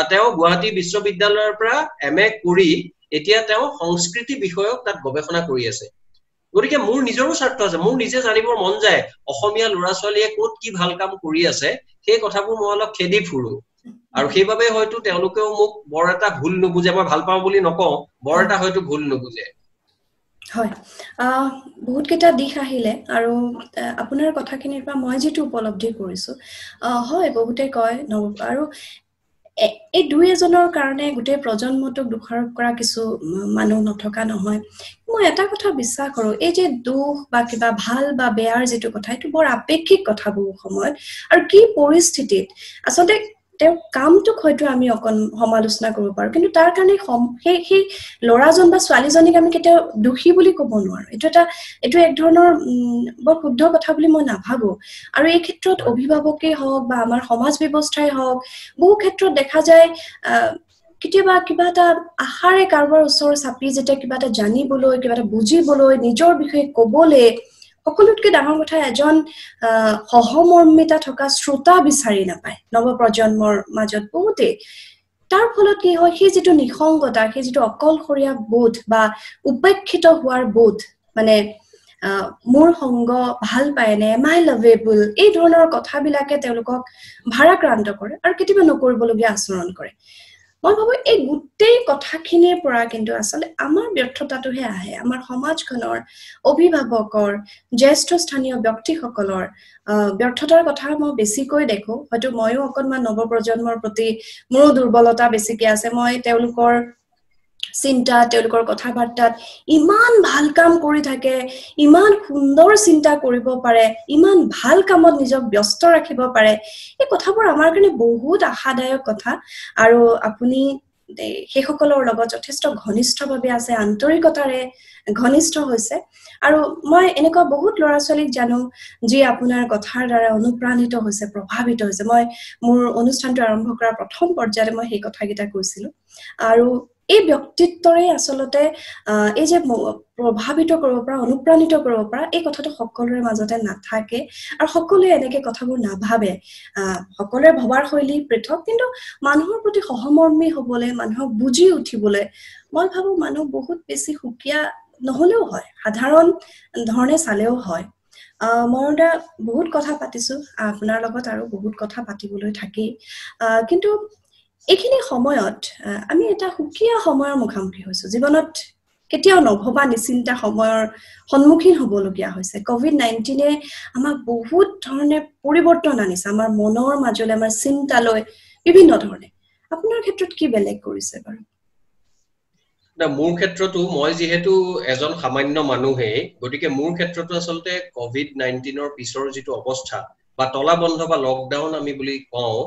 তেওঁ গুৱাহাটী বিশ্ববিদ্যালয়ৰ পৰা MA কৰি এতিয়া তেওঁ সংস্কৃতি বিষয়ক তাত গৱেষণা কৰি আছে গতিকে মোৰ নিজৰো স্বাৰ্থ আছে মোৰ নিজে জানিবৰ মন যায় অসমীয়া ল'ৰা ছোৱালীয়ে ক'ত কি ভাল কাম কৰি আছে সেই কথাবোৰ মই অলপ খেদি ফুৰো আৰু সেইবাবে হয়তো তেওঁলোকেও মোক বৰ এটা ভুল নুবুজে মই ভাল পাওঁ বুলি নকওঁ বৰ এটা হয়তো ভুল নুবুজে হয় বহুত কেইটা দিশ আহিলে আৰু আপোনাৰ কথাখিনিৰ পৰা মই যেটো উপলব্ধি কৰিছো হয় বহুতে কয় আৰু এই দুই এজনৰ কাৰণে গোটেই প্ৰজন্মটোক দোষাৰোপ কৰা কিছু মানুহ নথকা নহয় মই এটা কথা বিশ্বাস কৰো এই যে দুখ বা কিবা ভাল বা বেয়াৰ যেটো কথা এটো বৰ আপেক্ষিক কথা বহু সময়ত আৰু কি পৰিস্থিতিত আসলে তেওঁ কামটো হয়তো আমি অকন সমালোচনা কৰিব পাৰো কিন্তু তাৰ কাৰণে সেই লৰাজন বা ছোৱালীজনীক আমি কেতিয়া দুখী বুলি ক'ব নোৱাৰো এটো এক ধৰণৰ বৰ শুদ্ধ কথা বুলি মই নাভাবো আৰু এই ক্ষেত্ৰত অভিভাৱকেই হওক বা আমাৰ সমাজ ব্যৱস্থাই হওক বহু ক্ষেত্ৰত দেখা যায় কেতিয়াবা কিবা এটা আহাৰে কাৰোবাৰ ওচৰ চাপি যেতে কিবা এটা জানিবলৈ কিবা এটা বুজিবলৈ নিজৰ বিষয়ে ক'বলৈ সকলোতকৈ ডাঙৰ কথা এজন সহমৰ্মিতা থকা শ্ৰোতা বিচাৰি নাপায় নৱপ্ৰজন্মৰ মাজত বহুতে তাৰ ফলত কি হয় সেই যেটো নিখংগতা সেই যেটো অকলশৰীয়া বোধ বা উপেক্ষিত হোৱাৰ বোধ মানে মোৰ সংগ ভাল পায় নে মাই লাভেবল এই ধৰণৰ কথাবিলাকে তেওঁলোকক ভাৰাক্ৰান্ত কৰে আৰু কেতিয়াবা নকৰিবলগীয়া আচৰণ কৰে মই ভাবো এই গোটেই কথাখিনিৰ পৰা কিন্তু আসলে আমাৰ ব্যৰ্থতাটোহে আহে আমাৰ সমাজখনৰ অভিভাৱকৰ জ্যেষ্ঠ স্থানীয় ব্যক্তিসকলৰ ব্যৰ্থতাৰ কথা মই বেছিকৈ দেখো হয়তো ময়ো অকনমান নৱপ্ৰজন্মৰ প্ৰতি মোৰ দুৰ্বলতা বেছিকৈ আছে মই তেওঁলোকৰ চিন্তা তেওঁলোকৰ কথাবাৰ্তাত ইমান ভাল কাম কৰি থাকে ইমান সুন্দৰ চিন্তা কৰিব পাৰে ইমান ভাল কামত নিজক ব্যস্ত ৰাখিব পাৰে এই কথাবোৰ আমাৰ কাৰণে বহুত আশাদায়ক কথা আৰু আপুনি সেইসকলৰ লগত যথেষ্ট ঘনিষ্ঠভাৱে আছে আন্তৰিকতাৰে ঘনিষ্ঠ হৈছে আৰু মই এনেকুৱা বহুত ল'ৰা ছোৱালীক জানো যি আপোনাৰ কথাৰ দ্বাৰা অনুপ্ৰাণিত হৈছে প্ৰভাৱিত হৈছে মই মোৰ অনুষ্ঠানটো আৰম্ভ কৰা প্ৰথম পৰ্যায়তে মই সেই কথাকেইটা কৈছিলো আৰু এই ব্যক্তিত্বৰে আসলতে এই যে প্ৰভাৱিত কৰিব পৰা অনুপ্ৰাণিত কৰিব পৰা এই কথাটো সকলোৰে মাজতে নাথাকে আৰু সকলোৱে এনেকে কথাবোৰ নাভাবে সকলোৰে ভবাৰ শৈলী পৃথক কিন্তু মানুহৰ প্ৰতি সহমৰ্মী হ'বলৈ মানুহক বুজি উঠিবলৈ মই ভাবো মানুহ বহুত বেছি সুকীয়া নহলেও হয় সাধাৰণ ধৰণে চালেও হয় মৰদা বহুত কথা পাতিছো আপোনাৰ লগত আৰু বহুত কথা পাতিবলৈ থাকি কিন্তু এইখিনি সময়ত আমি এটা সুকীয়া সময়ৰ মুখামুখি হৈছো জীৱনত কেতিয়াও নভবা নিচিন্তা সময়ৰ সন্মুখীন হ'বলগীয়া হৈছে কোভিড-19 এ আমাক বহুত ধৰণে পৰিৱৰ্তন আনিছে আমাৰ মনৰ মাজলৈ আমাৰ চিন্তালৈ বিভিন্ন ধৰণে আপোনাৰ ক্ষেত্ৰত কি বেলেগ কৰিছে বাৰু না মোৰ ক্ষেত্ৰতো মই যেহেতু এজন সামান্য মানুহে গতিকে মোৰ ক্ষেত্ৰতো আসলতে কোভিড-19 পিছৰ যেটো অৱস্থা বা তলা বন্ধ বা লকডাউন আমি বুলি কওঁ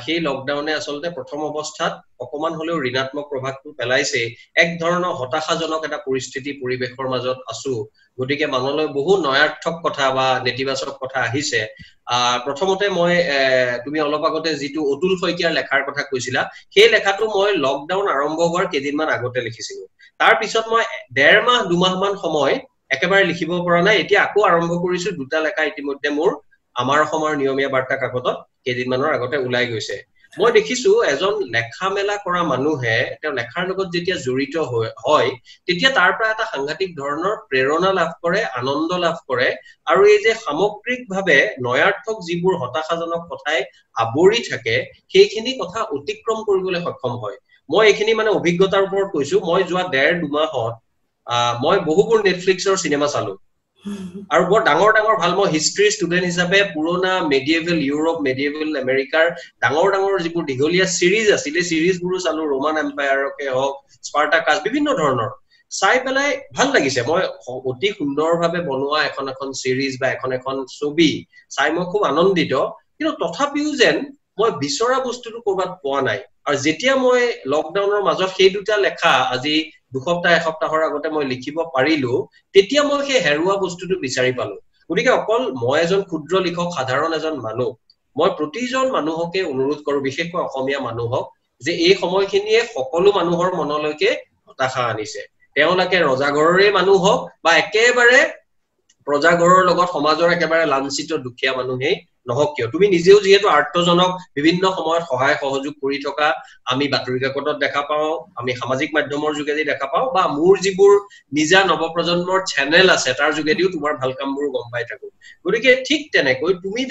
সেই লকডাউনে আসলতে প্ৰথম অৱস্থাত অকমান হলেও ঋণাত্মক প্ৰভাৱটো পেলাইছে এক ধৰণৰ হতাশাজনক এটা পৰিস্থিতি পৰিবেশৰ মাজত আছো গতিকে মনলৈ বহু নয়াৰ্থক কথা বা নেতিবাচক কথা আহিছে প্ৰথমতে মই তুমি অলপ আগতে যেটো অতুল শইকীয়াৰ লেখাৰ কথা কৈছিলা সেই লেখাটো মই লকডাউন আৰম্ভ হোৱাৰ কেইদিনমান আগতে লিখিছিলো তাৰ পিছত মই 1.5 মাহ 2 মাহ মান সময় একেবাৰে লিখিব পৰা নাই এতিয়া আকৌ আৰম্ভ কৰিছো দুটা লেখা ইতিমধ্যে মোৰ আমাৰ অসমৰ নিয়মীয়া বাৰ্তা কাকতত কেইদিনমানৰ আগতে ওলাই গৈছে মই দেখিছো এজন লেখা মেলা কৰা মানুহে তেওঁ লেখাৰ লগত যেতিয়া জড়িত হয় তেতিয়া তাৰ পৰা এটা সাংঘাতিক ধৰণৰ প্ৰেৰণা লাভ কৰে আনন্দ লাভ কৰে আৰু এই যে সামগ্ৰিকভাৱে নয়াৰ্থক যিবোৰ হতাশাজনক কথাই আৱৰি থাকে সেইখিনি কথা অতিক্ৰম কৰিবলৈ সক্ষম হয় মই এইখিনি মানে অভিজ্ঞতাৰ ওপৰত কৈছো মই যোৱা 1.5-2 মাহত মই বহুবোৰ নেটফ্লিক্সৰ সিনেমা চালো আৰু বৰ ডাঙৰ ডাঙৰ ভাল মই হিষ্ট্ৰী ষ্টুডেন্ট হিচাপে পুৰণা মেডিয়েভেল ইউৰোপ মেডিয়েভেল আমেৰিকাৰ ডাঙৰ ডাঙৰ যিবোৰ দীঘলীয়া সিৰিজ আছিল এই সিৰিজবোৰো চালো ৰোমান এম্পায়াৰকে হওক স্পাৰ্টাকাছ বিভিন্ন ধৰণৰ চাই পেলাই ভাল লাগিছে মই অতি সুন্দৰভাৱে বনোৱা এখন সিৰিজ বা এখন ছবি চাই মই খুব আনন্দিত কিন্তু তথাপিও যেন মই বিচৰা বস্তুটো কৰবাত পোৱা নাই আৰু যেতিয়া মই লকডাউনৰ মাজত সেই দুটা লেখা আজি 2 সপ্তাহ 1 সপ্তাহৰ আগতে মই লিখিব পাৰিলো তেতিয়া মই সেই হেৰুৱা বস্তুটো বিচাৰি পালো গতিকে অকল মই এজন ক্ষুদ্ৰ লিখক সাধাৰণ এজন মানুহ মই প্ৰতিজন মানুহকে অনুৰোধ কৰো বিশেষকৈ অসমীয়া মানুহক যে এই সময়খিনিয়ে সকলো মানুহৰ মনলৈকে হতাশা আনিছে তেওঁলোকে ৰজাঘৰৰে মানুহ হওক বা একেবাৰে প্ৰজাঘৰৰ লগত সমাজৰ একেবাৰে লাঞ্ছিত দুখীয়া মানুহেই নহক কিয় তুমি নিজেও যেহেতু আৰ্তজনক বিভিন্ন সময়ত সহায় সহযোগ কৰি থকা আমি বাতৰি কাকতত দেখা পাও আমি সামাজিক মাধ্যমৰ যোগেদি দেখা পাও বা মোৰ যিবোৰ নিজা নৱপ্ৰজন্মৰ চেনেল আছে তাৰ যোগেদিও তোমাৰ ভাল কামবোৰ গম পাই থাকো গতিকে ঠিক তেনেকৈ তুমি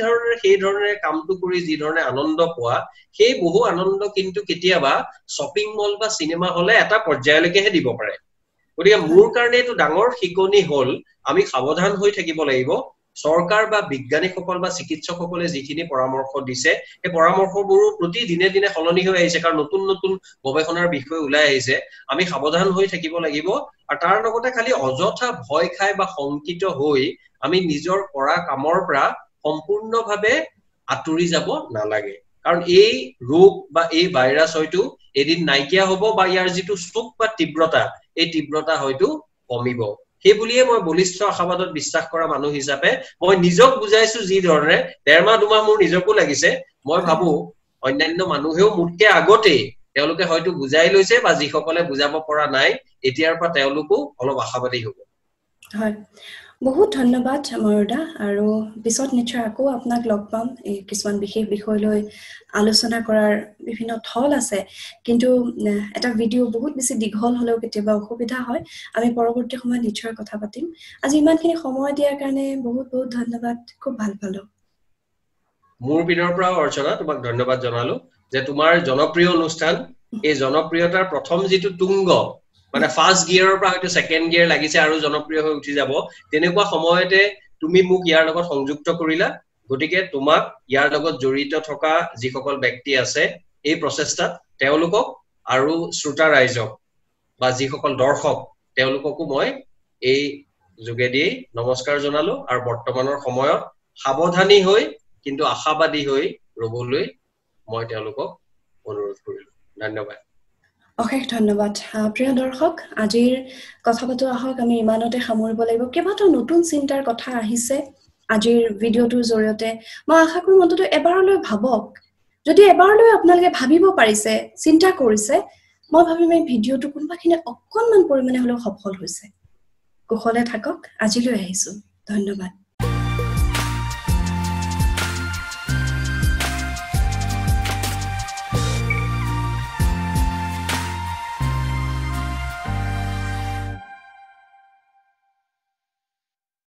সেই ধৰণে কামটো কৰি যি ধৰণে আনন্দ পোৱা সেই বহু আনন্দ কিন্তু কেতিয়াবা শ্বপিং মল বা সিনেমা হলে এটা পৰ্যায়লৈকেহে দিব পাৰে গতিকে মোৰ কাৰণে এইটো ডাঙৰ শিকনি হল আমি সাৱধান হৈ থাকিব লাগিব সৰকাৰ বা বিজ্ঞানীসকল বা চিকিৎসকসকলে যিখিনি পৰামৰ্শ দিছে এই পৰামৰ্শবোৰ প্ৰতি দিনে দিনে সলনি হৈ আহিছে কাৰণ নতুন নতুন গৱেষণাৰ বিষয় ওলাই আহিছে আমি সাৱধান হৈ থাকিব লাগিব আৰু তাৰ লগতে খালি অযথা ভয় খাই বা শংকিত হৈ আমি নিজৰ কৰা কামৰ পৰা সম্পূৰ্ণভাৱে আঁতৰি যাব নালাগে কাৰণ এই ৰোগ বা এই ভাইৰাছ হয়তো এদিন নাইকিয়া হ'ব বা ইয়াৰ যিটো স্তূপ বা তীব্ৰতা এই তীব্ৰতা হয়তো কমিব সেই বুলিয়ে মই বলিষ্ঠ আশাবাদত বিশ্বাস কৰা মানুহ হিচাপে মই নিজক বুজাইছো যি ধৰণে 1.5 মাহ 2 মাহ মোৰ নিজকো লাগিছে মই ভাবো অন্যান্য মানুহেও মুঠকে আগতে তেওঁলোকে হয়তো বুজাই লৈছে বা যিসকলে বুজাব পৰা নাই এতিয়াৰ পৰা তেওঁলোকো অলপ আশাবাদী হ'ব হয় বহুত ধন্যবাদ ময়ুৰদা আৰু পিছত নিশ্চয় আকৌ আপোনাক লগ পাম এই কিছুমান বিশেষ বিষয় লৈ আলোচনা কৰাৰ বিভিন্ন থল আছে কিন্তু এটা ভিডিও বহুত বেছি দীঘল হলেও কেতিয়াবা অসুবিধা হয় আমি পৰৱৰ্তী সময়ত নিশ্চয় কথা পাতিম আজি ইমানখিনি সময় দিয়াৰ কাৰণে বহুত বহুত ধন্যবাদ খুব ভাল পালো মোৰ পিনৰ পৰা অৰ্চনা তোমাক ধন্যবাদ জনালো যে তোমাৰ জনপ্ৰিয় অনুষ্ঠান এই জনপ্ৰিয়তাৰ প্ৰথম যিটো তুংগ মানে ফাৰ্স্ট গিয়াৰৰ পৰা হয়তো সেকেন্ড গিয়াৰ লাগিছে আৰু জনপ্ৰিয় হৈ উঠি যাব তেনেকুৱা সময়তে তুমি মোক ইয়াৰ লগত সংযুক্ত কৰিলা গতিকে তোমাক ইয়াৰ লগত জড়িত থকা যিসকল ব্যক্তি আছে এই প্ৰচেষ্টাত তেওঁলোকক আৰু শ্ৰোতা ৰাইজক বা যিসকল দৰ্শক তেওঁলোককো মই এই যোগেদি নমস্কাৰ জনালো আৰু বৰ্তমানৰ সময়ত সাৱধানী হৈ কিন্তু আশাবাদী হৈ ৰবলৈ মই তেওঁলোকক অনুৰোধ কৰিলো ধন্যবাদ অশেষ ধন্যবাদ প্ৰিয় দৰ্শক আজিৰ কথা পাতো আহক আমি ইমানতে সামৰিব লাগিব কেইবাটাও নতুন চিন্তাৰ কথা আহিছে আজিৰ ভিডিওটোৰ জৰিয়তে মই আশা কৰোঁ অন্তত এবাৰলৈ ভাবক যদি এবাৰলৈ আপোনালোকে ভাবিব পাৰিছে চিন্তা কৰিছে মই ভাবিম এই ভিডিওটো কোনোবাখিনি অকণমান পৰিমাণে হলেও সফল হৈছে কুশলে থাকক আজিলৈ আহিছো ধন্যবাদ